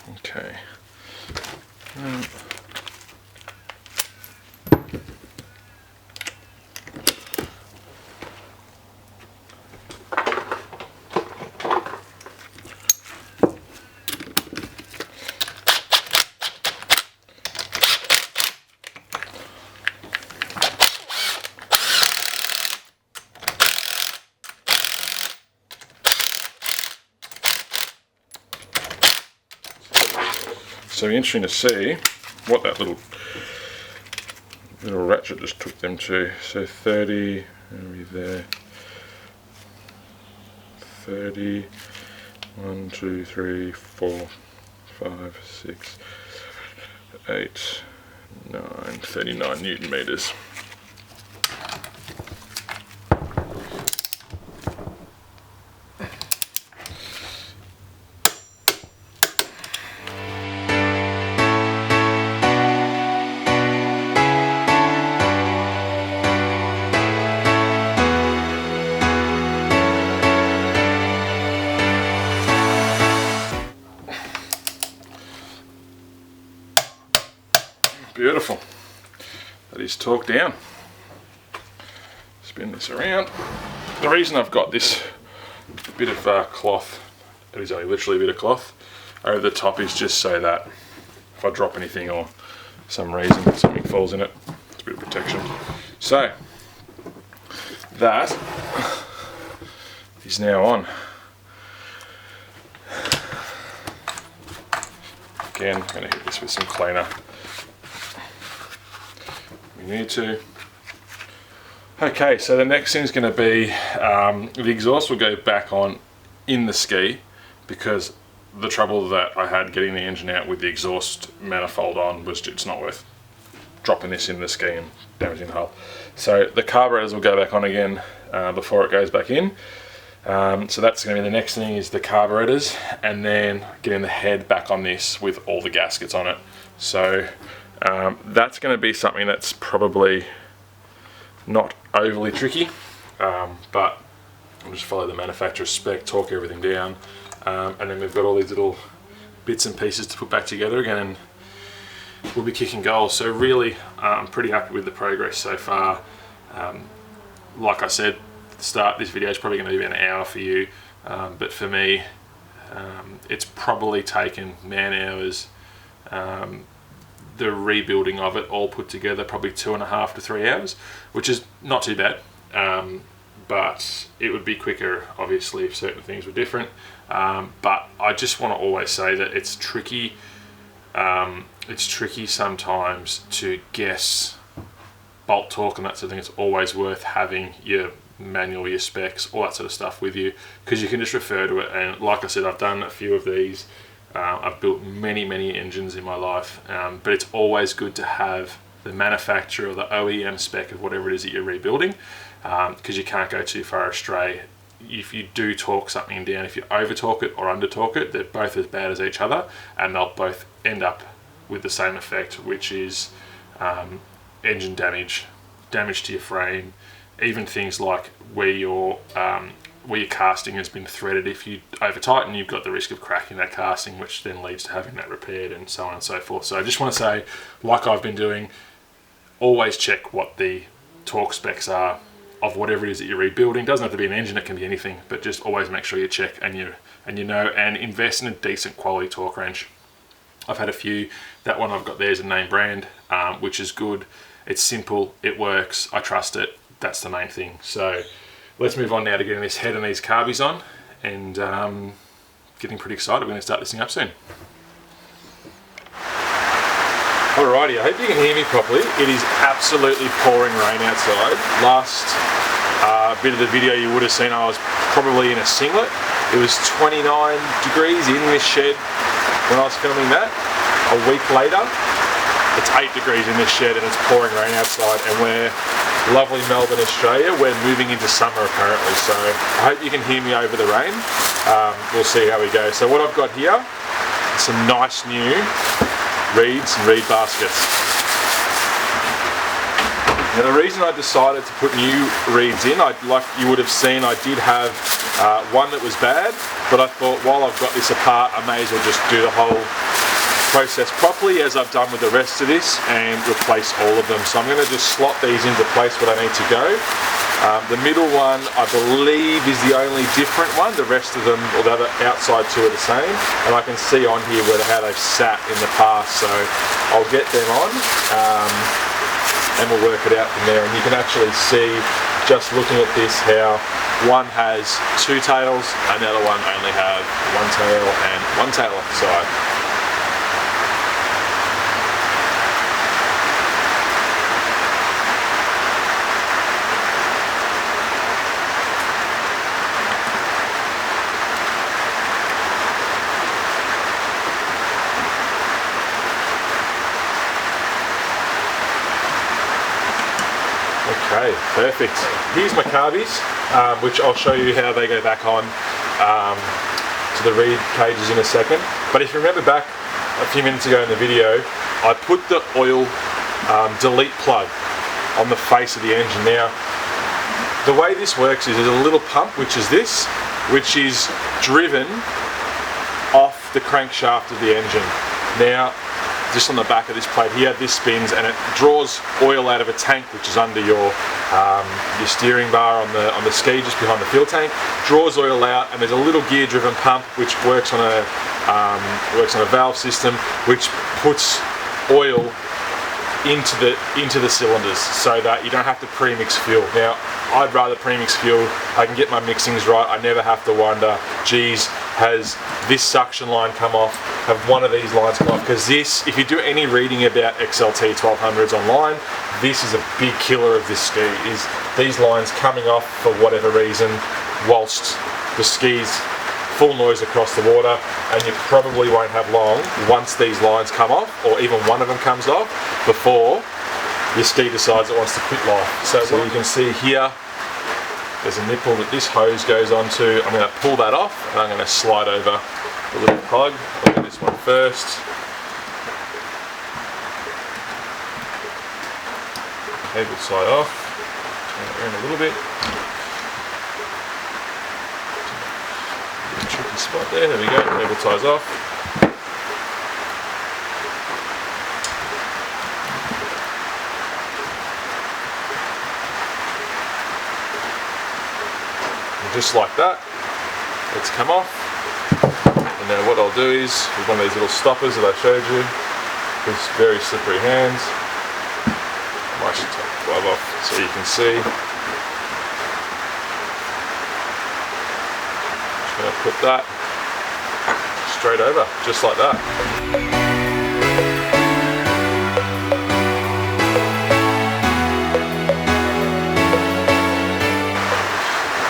Okay. So it'll be interesting to see what that little ratchet just took them to. So 30, where are we there? 30, 1, 2, 3, 4, 5, 6, 8, 9, 39 Newton meters. Beautiful. That is torqued down. Spin this around. The reason I've got this bit of cloth, it is only literally a bit of cloth, over the top is just so that if I drop anything or some reason something falls in it, it's a bit of protection. So that is now on. Again, I'm going to hit this with some cleaner. We need to. Okay, so the next thing is going to be the exhaust will go back on in the ski, because the trouble that I had getting the engine out with the exhaust manifold on was it's not worth dropping this in the ski and damaging the hull. So the carburetors will go back on again before it goes back in. So that's going to be the next thing, is the carburetors, and then getting the head back on this with all the gaskets on it. So that's going to be something that's probably not overly tricky, but I'll just follow the manufacturer's spec, torque everything down, and then we've got all these little bits and pieces to put back together again, and we'll be kicking goals. So really, I'm pretty happy with the progress so far. Like I said at the start, this video is probably going to be about an hour for you, but for me, it's probably taken man hours. The rebuilding of it all put together probably 2.5 to 3 hours, which is not too bad, but it would be quicker obviously if certain things were different. But I just want to always say that it's tricky. It's tricky sometimes to guess bolt torque and that sort of thing. It's always worth having your manual, your specs, all that sort of stuff with you, because you can just refer to it. And like I said, I've done a few of these. I've built many engines in my life, but it's always good to have the manufacturer or the OEM spec of whatever it is that you're rebuilding, because you can't go too far astray. If you do torque something down, if you over torque it or under torque it, they're both as bad as each other, and they'll both end up with the same effect, which is engine damage to your frame, even things like where your casting has been threaded. If you over tighten, you've got the risk of cracking that casting, which then leads to having that repaired, and so on and so forth. So I just want to say, like I've been doing, always check what the torque specs are of whatever it is that you're rebuilding. It doesn't have to be an engine, it can be anything, but just always make sure you check and you know, and invest in a decent quality torque wrench. I've had a few. That one I've got there is a name brand, which is good. It's simple, it works, I trust it. That's the main thing. So let's move on now to getting this head and these carbies on, and getting pretty excited. We're going to start this thing up soon. Alrighty, I hope you can hear me properly. It is absolutely pouring rain outside. Last bit of the video you would have seen I was probably in a singlet. It was 29 degrees in this shed when I was filming that. A week later, it's 8 degrees in this shed and it's pouring rain outside, and we're lovely Melbourne, Australia. We're moving into summer apparently, so I hope you can hear me over the rain. We'll see how we go. So what I've got here is some nice new reeds and reed baskets. Now the reason I decided to put new reeds in, like you would have seen, I did have one that was bad, but I thought while I've got this apart, I may as well just do the whole process properly as I've done with the rest of this and replace all of them. So I'm going to just slot these into place where they need to go. The middle one I believe is the only different one. The rest of them, or the other outside two, are the same, and I can see on here how they've sat in the past, so I'll get them on and we'll work it out from there. And you can actually see, just looking at this, how one has two tails and the other one only have one tail and one tail off the side. Okay, perfect. Here's my carbies, which I'll show you how they go back on to the reed cages in a second. But if you remember back a few minutes ago in the video, I put the oil delete plug on the face of the engine. Now, the way this works is there's a little pump, which is this, which is driven off the crankshaft of the engine. Now, just on the back of this plate here, this spins and it draws oil out of a tank which is under your steering bar on the ski, just behind the fuel tank. Draws oil out, and there's a little gear-driven pump which works on a valve system which puts oil into the cylinders so that you don't have to pre-mix fuel. Now, I'd rather pre-mix fuel. I can get my mixings right. I never have to wonder, geez, has this suction line come off? Have one of these lines come off? Because this, if you do any reading about XLT 1200s online, this is a big killer of this ski, is these lines coming off for whatever reason whilst the ski's full noise across the water, and you probably won't have long once these lines come off, or even one of them comes off, before your ski decides it wants to quit life. So you can see here, there's a nipple that this hose goes onto. I'm going to pull that off, and I'm going to slide over the little plug. Look at this one first. Cable slide off. Turn it around a little bit. Tricky spot there. There we go. Cable ties off. And just like that, it's come off. And now what I'll do is, with one of these little stoppers that I showed you, with very slippery hands, I might should take the glove off so you can see. Just going to put that straight over, just like that.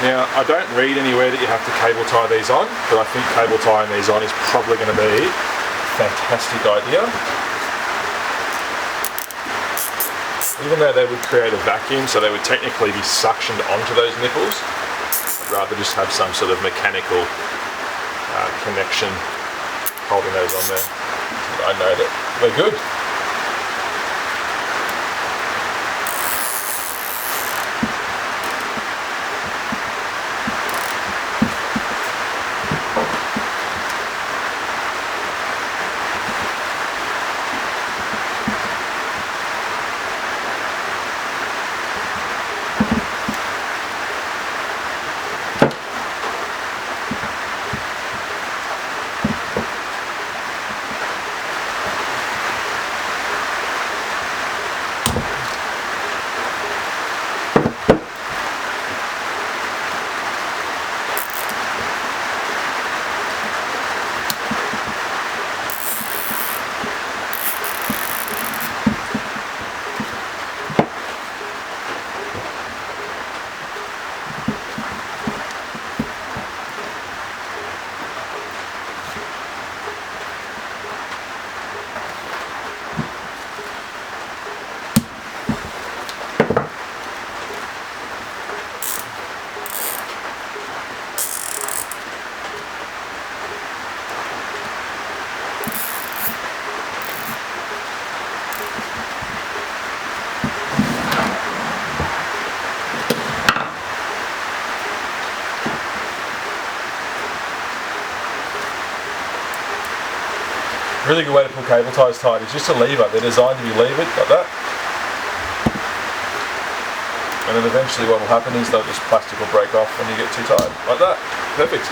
Now, I don't read anywhere that you have to cable tie these on, but I think cable tying these on is probably going to be a fantastic idea. Even though they would create a vacuum, so they would technically be suctioned onto those nipples, I'd rather just have some sort of mechanical connection holding those on there. I know that we're good. Really good way to pull cable ties tight is just a lever. They're designed to be levered like that. And then eventually what will happen is they'll just plastic will break off when you get too tight. Like that. Perfect.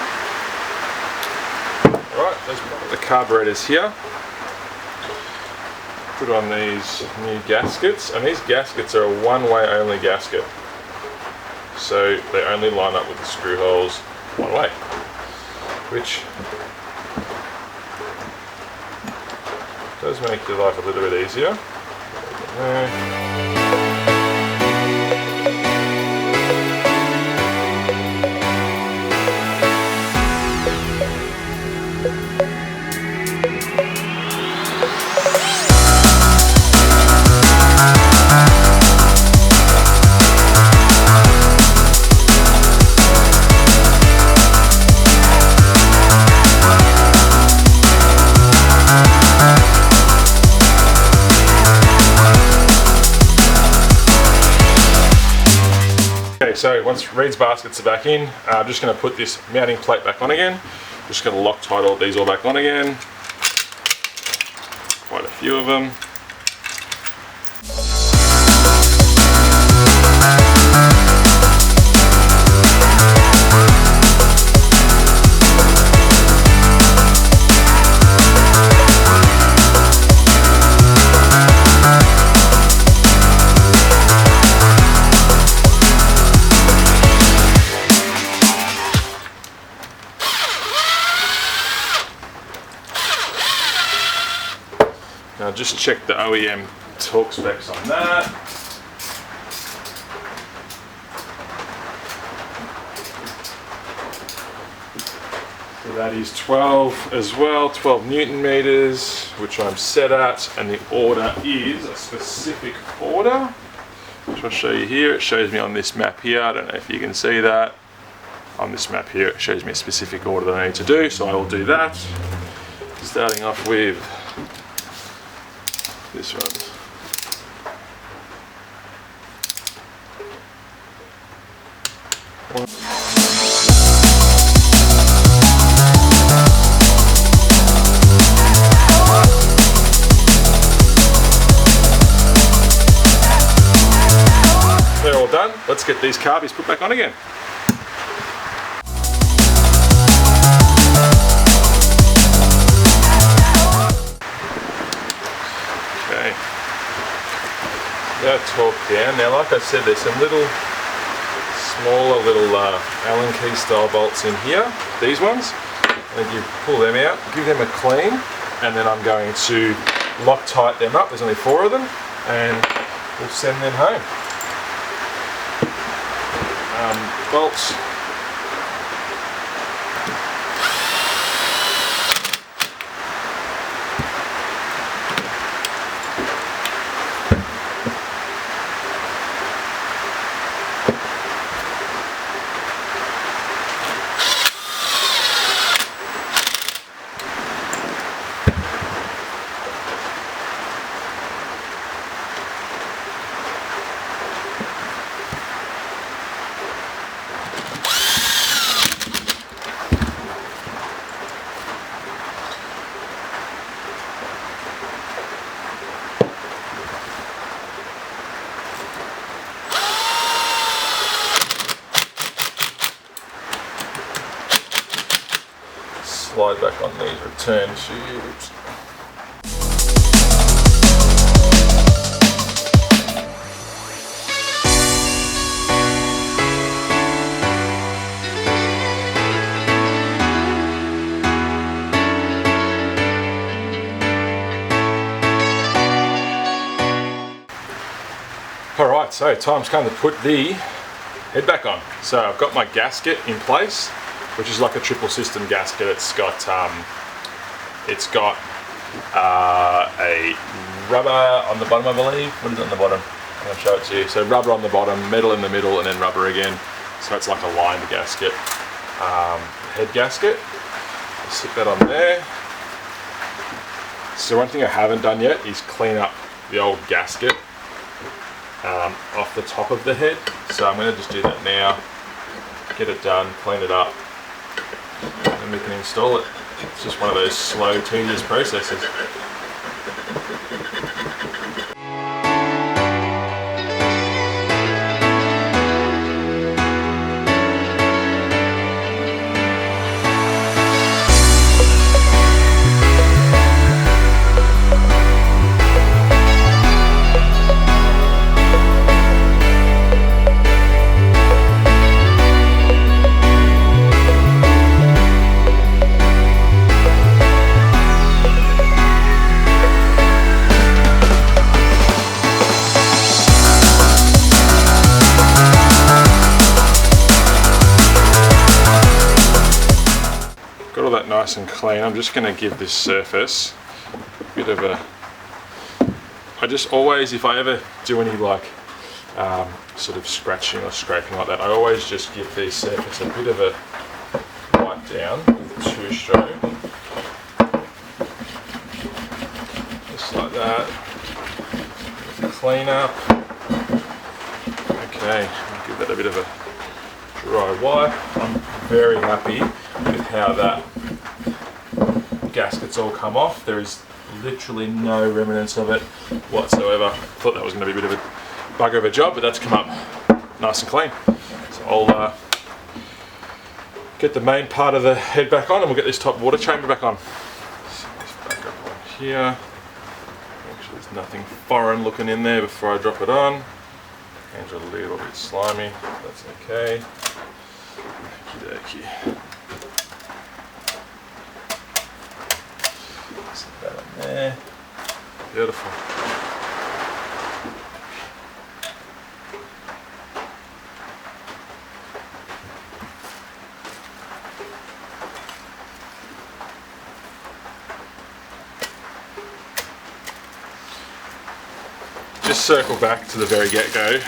Alright, there's the carburetors here. Put on these new gaskets, and these gaskets are a one-way only gasket. So they only line up with the screw holes one way, which does make your life a little bit easier. So once Reed's baskets are back in, I'm just going to put this mounting plate back on again. Just going to Loctite all these all back on again. quite a few of them. Now just check the OEM torque specs on that. So that is 12 as well, 12 Newton meters, which I'm set at, and the order is a specific order, which I'll show you here. It shows me on this map here, I don't know if you can see that. On this map here, it shows me a specific order that I need to do, so I will do that. Starting off with this one. They're all done. Let's get these carbies put back on again. Torque down. Now, like I said, there's some little smaller little Allen key style bolts in here, these ones, and you pull them out, give them a clean, and then I'm going to Loctite them up. There's only 4 of them, and we'll send them home. Bolts. Slide back on these return tubes. Alright, so time's come to put the head back on. So I've got my gasket in place, which is like a triple system gasket. It's got a rubber on the bottom, I believe. What is it on the bottom? I'm going to show it to you. So rubber on the bottom, metal in the middle, and then rubber again. So it's like a lined gasket, head gasket. I'll stick that on there. So one thing I haven't done yet is clean up the old gasket off the top of the head. So I'm going to just do that now, get it done, clean it up, and we can install it. It's just one of those slow, tedious processes. Nice and clean. I'm just going to give this surface a bit of a, I just always, if I ever do any like sort of scratching or scraping like that, I always just give this surface a bit of a wipe down with the 2-stroke, just like that. Clean up. Okay, I'll give that a bit of a dry wipe. I'm very happy with how that gaskets all come off. There is Literally no remnants of it whatsoever. Thought that was going to be a bit of a bugger of a job, but that's come up nice and clean. So I'll get the main part of the head back on and we'll get this top water chamber back on. So this back up on here. Make sure there's nothing foreign looking in there before I drop it on. Hands are a little bit slimy, that's okay. Okie dokie. Set that on there. Beautiful. Just circle back to the very get-go.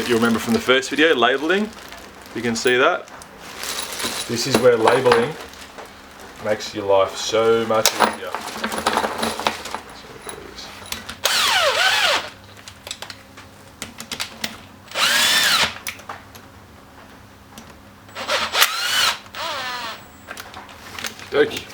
You remember from the first video, labeling. You can see that. This is where labeling makes your life so much easier. Okey-dokey.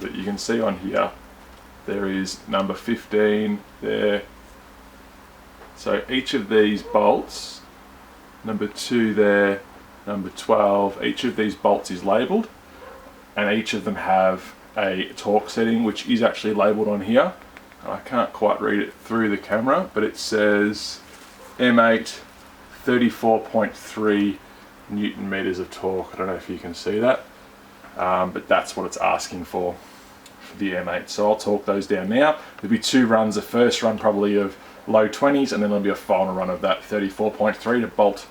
That you can see on here there is number 15 there, so each of these bolts, number 2 there, number 12, each of these bolts is labelled and each of them have a torque setting which is actually labelled on here. I can't quite read it through the camera, but it says M8 34.3 Newton meters of torque. I don't know if you can see that. But that's what it's asking for the M8. So I'll torque those down now. There'll be 2 runs, the first run probably of low 20s and then there'll be a final run of that 34.3 to bolt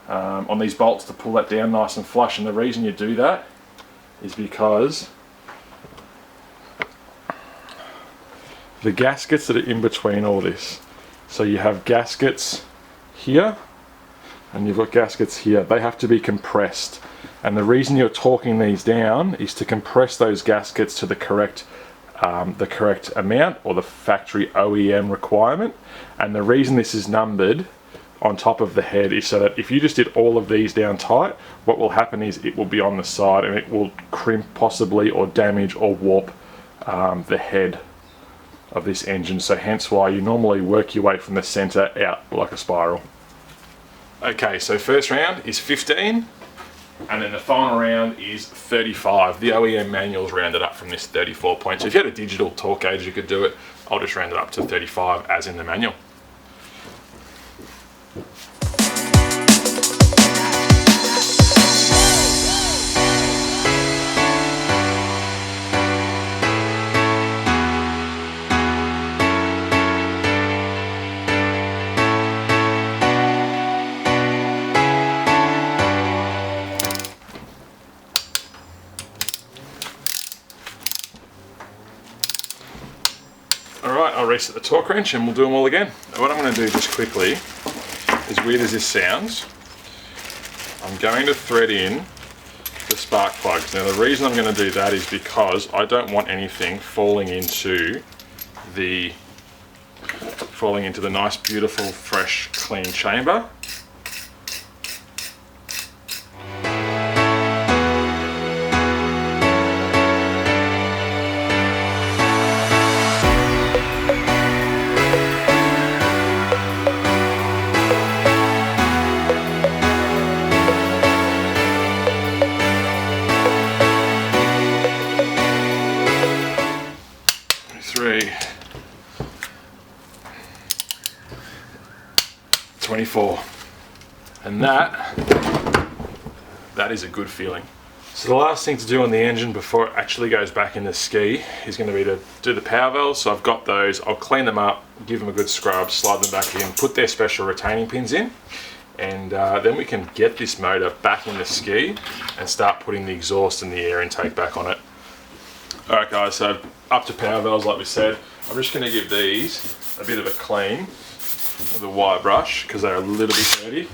on these bolts to pull that down nice and flush. And the reason you do that is because the gaskets that are in between all this, so you have gaskets here and you've got gaskets here, they have to be compressed. And the reason you're torquing these down is to compress those gaskets to the correct amount or the factory OEM requirement. And the reason this is numbered on top of the head is so that if you just did all of these down tight, what will happen is it will be on the side and it will crimp possibly or damage or warp the head of this engine. So hence why you normally work your way from the center out like a spiral. Okay, so first round is 15. And then the final round is 35. The OEM manuals rounded up from this 34 point. So if you had a digital torque gauge, you could do it. I'll just round it up to 35 as in the manual. Alright, I'll reset the torque wrench and we'll do them all again. What I'm going to do just quickly, as weird as this sounds, I'm going to thread in the spark plugs. Now the reason I'm going to do that is because I don't want anything falling into the nice, beautiful, fresh, clean chamber. Three, 24, and that That is a good feeling. So the last thing to do on the engine before it actually goes back in the ski is going to be to do the power valves. So I've got those, I'll clean them up, give them a good scrub, slide them back in, put their special retaining pins in, and then we can get this motor back in the ski and start putting the exhaust and the air intake back on it. Alright guys, so up to power valves like we said. I'm just going to give these a bit of a clean with a wire brush because they're a little bit dirty.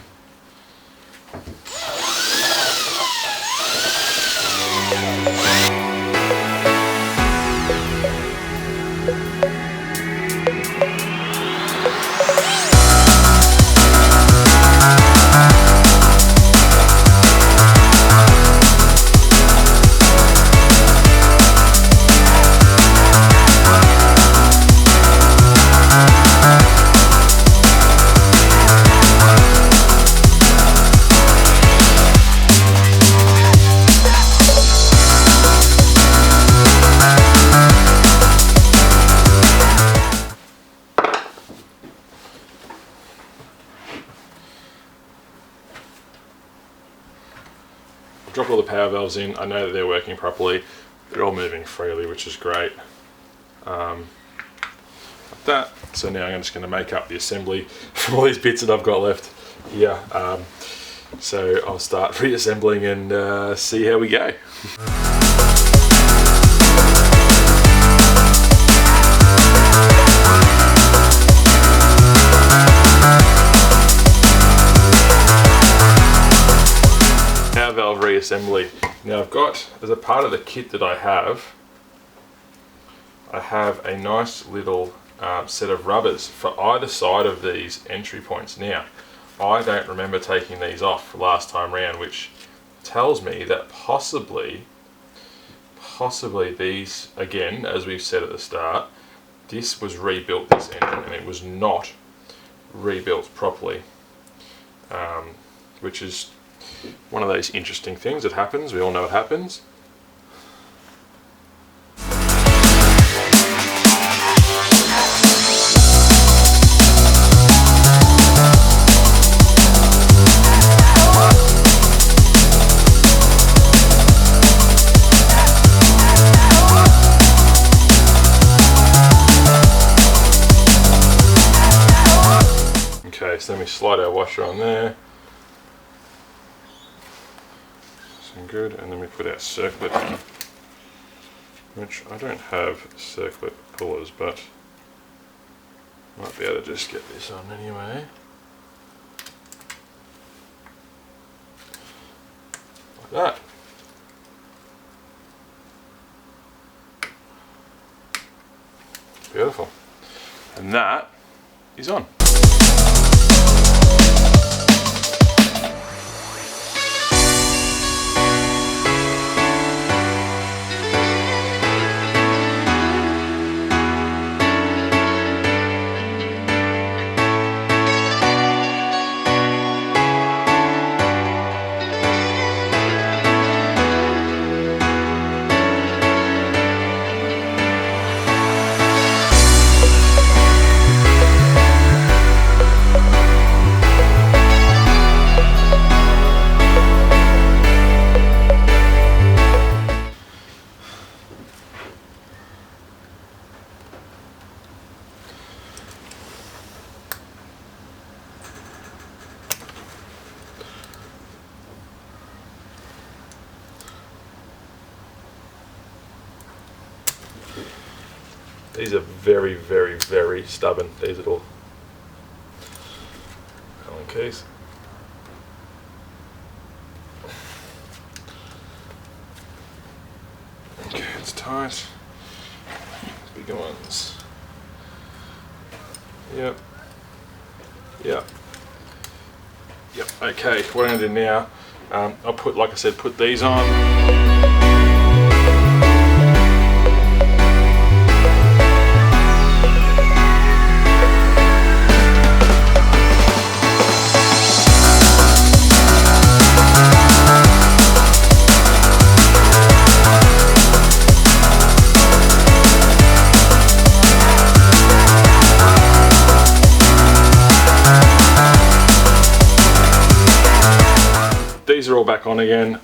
Drop all the power valves in. I know that they're working properly. They're all moving freely, which is great. Like that. So now I'm just going to make up the assembly from all these bits that I've got left here. So I'll start reassembling and see how we go. Valve reassembly. Now I've got, as a part of the kit that I have a nice little set of rubbers for either side of these entry points. Now I don't remember taking these off last time round, which tells me that possibly these, again, as we've said at the start, this was rebuilt, this engine, and it was not rebuilt properly, which is one of those interesting things that happens. We all know it happens. Okay, so let me slide our washer on there. Good, and then we put our circlet in, which I don't have circlet pullers, but might be able to just get this on anyway. Like that. Beautiful. And that is on. These are very, very, very stubborn, these little Allen keys. Okay, it's tight. Bigger ones. Yep. Yep. Yep. Okay, what I'm going to do now, I'll put, like I said, put these on. these are all back on again.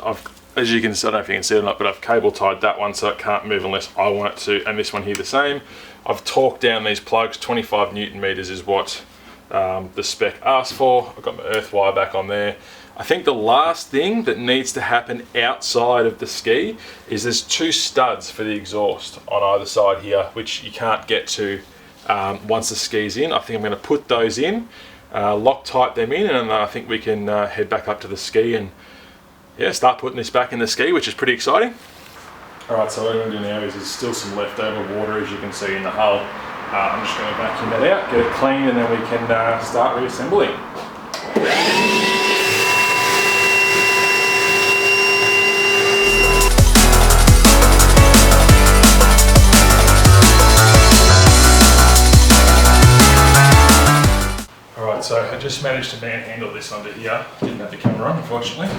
As you can see, I don't know if you can see it or not, but I've cable tied that one so it can't move unless I want it to, and this one here the same. I've torqued down these plugs. 25 Newton meters is what the spec asked for. I've got my earth wire back on there. I think the last thing that needs to happen outside of the ski is there's 2 studs for the exhaust on either side here, which you can't get to once the ski's in. I think I'm going to put those in, Loctite them in, and I think we can head back up to the ski and start putting this back in the ski, which is pretty exciting. Alright, so what I'm going to do now is there's still some leftover water, as you can see in the hull. I'm just going to vacuum that out, get it clean, and then we can start reassembling. Alright, so I just managed to manhandle this under here. Didn't have the camera on, unfortunately.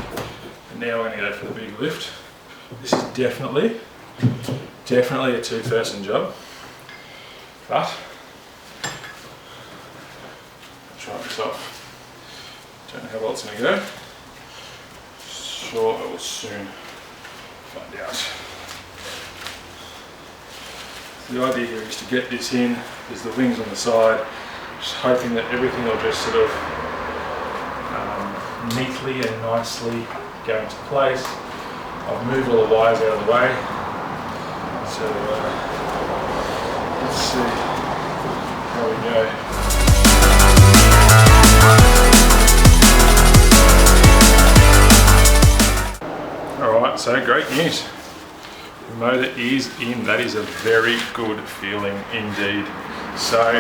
And now we're going to go for the big lift. This is definitely a 2-person job, but I'll try this off. Don't know how well it's going to go. Sure, I will soon find out. The idea here is to get this in. There's the wings on the side. Just hoping that everything will just sort of neatly and nicely go into place. I've moved all the wires out of the way, so let's see how we go. Alright, so great news. The motor is in. That is a very good feeling indeed. So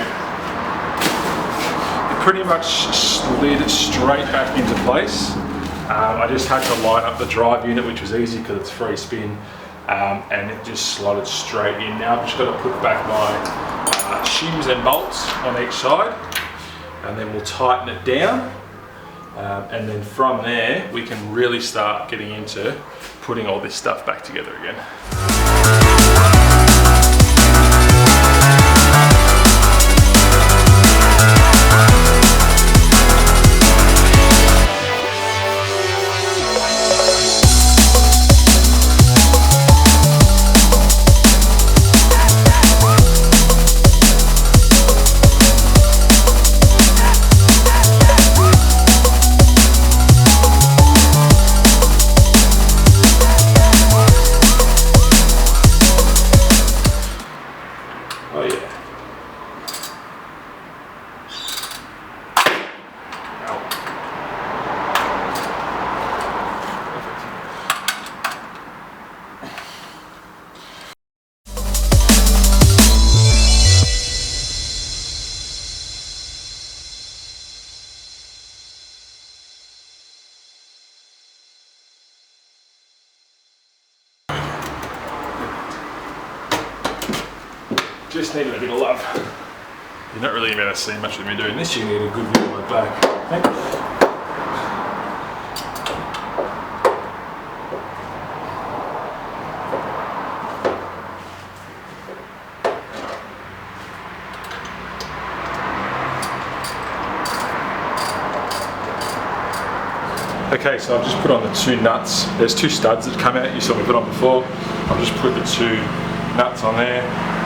it pretty much slid straight back into place. I just had to line up the drive unit, which was easy because it's free spin, and it just slotted straight in. Now I've just got to put back my shims and bolts on each side, and then we'll tighten it down, and then from there we can really start getting into putting all this stuff back together again. Just needed a bit of love. You're not really going to see much of me doing this. You need a good view of my back. Okay, so I've just put on the 2 nuts. There's 2 studs that come out. You saw me put on before. I've just put the 2 nuts on there.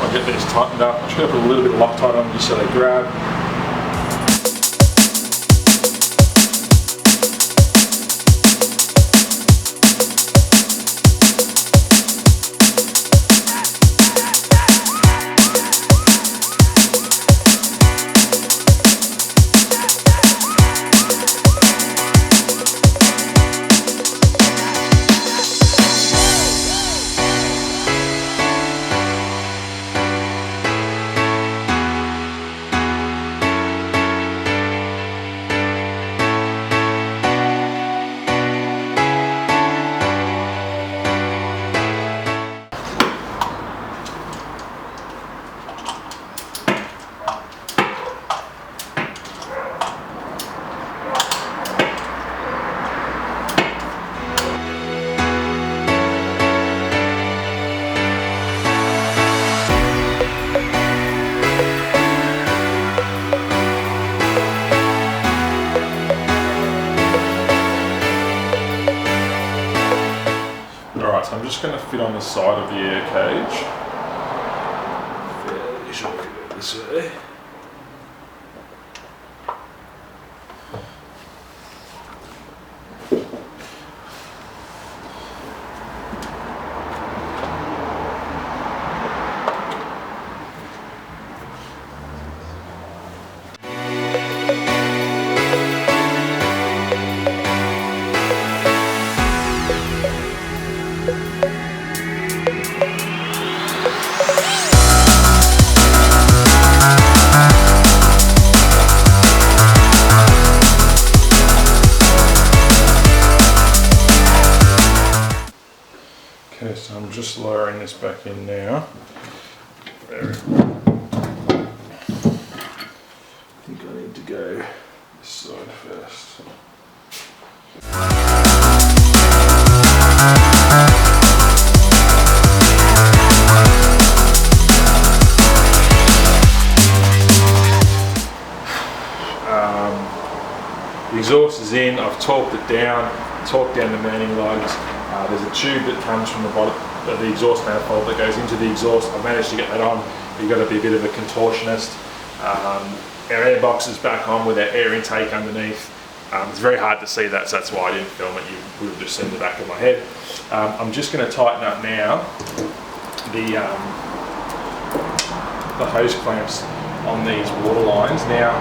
I'll get these tightened up. I'm just going to put a little bit of Loctite on just so they grab. Alright, so I'm just going to fit on the side of the air cage. Fairly sure I can go this way. Okay, so I'm just lowering this back in now. There we go. I think I need to go this side first. The exhaust is in, I've torqued it down, torqued down the mounting lugs. There's a tube that comes from the bottom of the exhaust manifold that goes into the exhaust. I've managed to get that on. You've got to be a bit of a contortionist. Our air box is back on with our air intake underneath. It's very hard to see that, so that's why I didn't film it. You would have just seen the back of my head. I'm just going to tighten up now the hose clamps on these water lines. Now,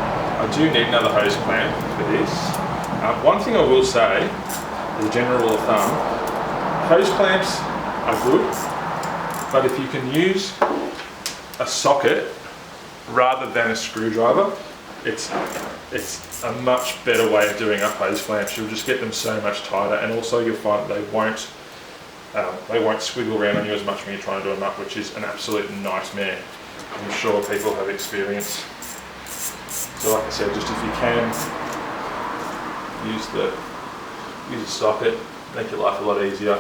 I do need another hose clamp for this. One thing I will say, as a general rule of thumb, hose clamps are good, but if you can use a socket rather than a screwdriver, it's a much better way of doing up hose clamps. You'll just get them so much tighter, and also you'll find that they won't squiggle around on you as much when you're trying to do them up, which is an absolute nightmare. I'm sure people have experience. So like I said, just if you can use a socket, make your life a lot easier.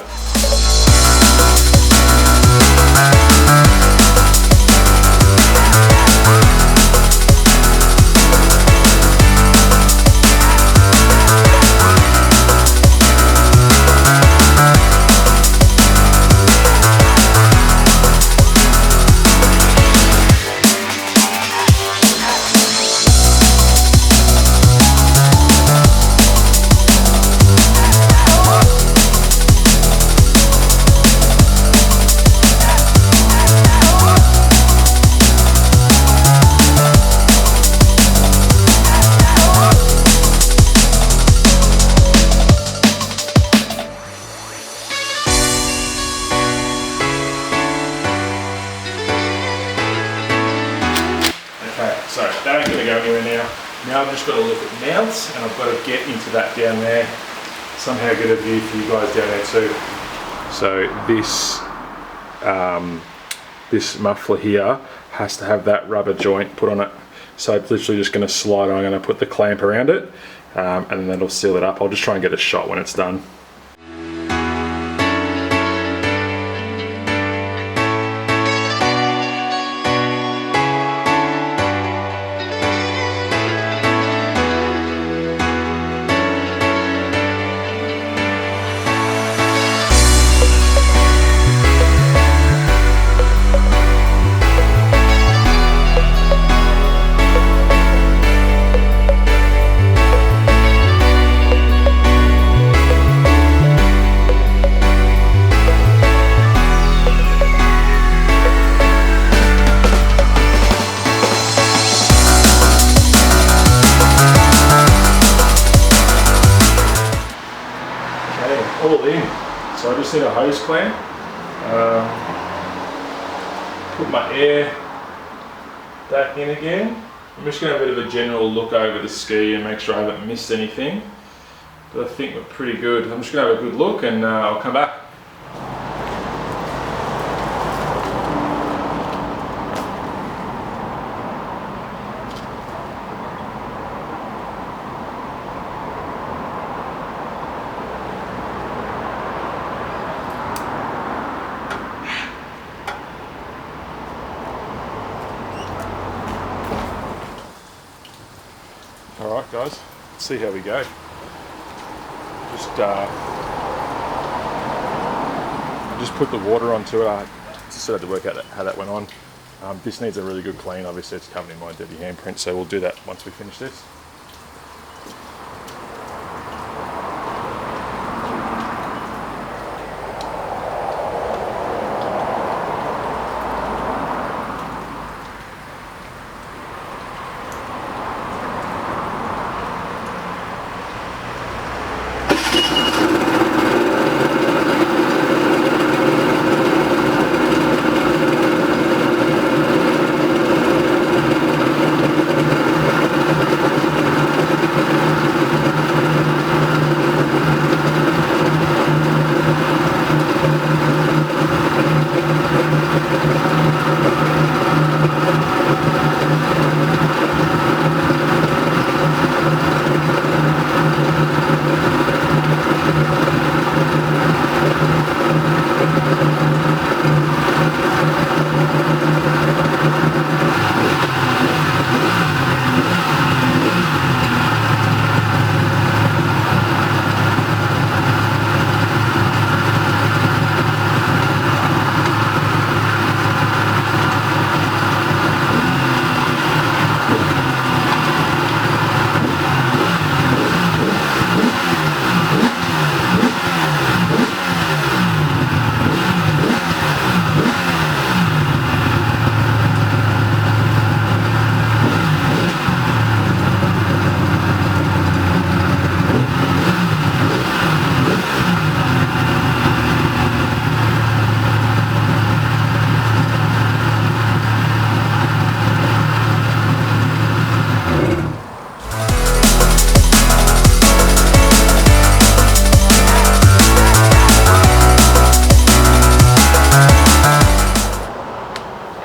So that ain't going to go anywhere now. Now I've just got to look at mounts, and I've got to get into that down there. Somehow get a view for you guys down there too. So this muffler here has to have that rubber joint put on it. So it's literally just going to slide on. I'm going to put the clamp around it, and then that'll seal it up. I'll just try and get a shot when it's done. All in. So I just need a hose clamp. Put my air back in again. I'm just going to have a bit of a general look over the ski and make sure I haven't missed anything. But I think we're pretty good. I'm just going to have a good look, and I'll come back. Alright guys, let's see how we go. I'm just put the water onto it. I just had to work out how that went on. This needs a really good clean. Obviously it's covered in my dirty handprint, so we'll do that once we finish this.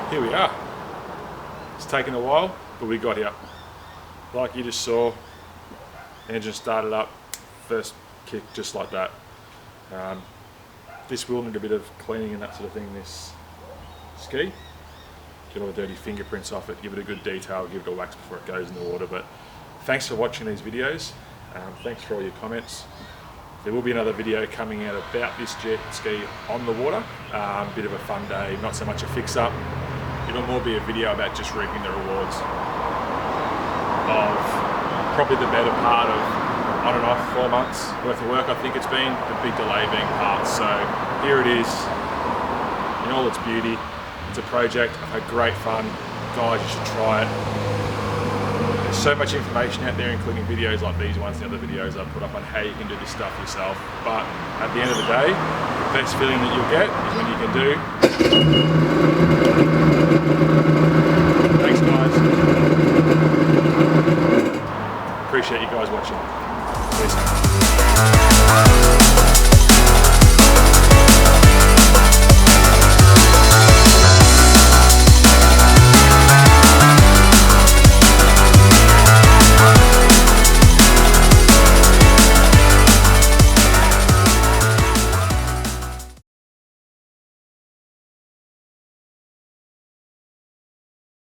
Here we are. It's taken a while, but we got here. Like you just saw, engine started up, first kick just like that. This will need a bit of cleaning and that sort of thing, this ski. Get all the dirty fingerprints off it, give it a good detail, give it a wax before it goes in the water. But thanks for watching these videos. Thanks for all your comments. There will be another video coming out about this jet ski on the water. Bit of a fun day, not so much a fix-up. It'll more be a video about just reaping the rewards of probably the better part of on and off 4 months worth of work. I think it's been the big delay being parts. So here it is in all its beauty. It's a project. I've had great fun. Guys, you should try it. There's so much information out there, including videos like these ones and the other videos I put up on how you can do this stuff yourself. But at the end of the day, the best feeling that you'll get is when you can do. Thanks guys. Appreciate you guys watching. Peace.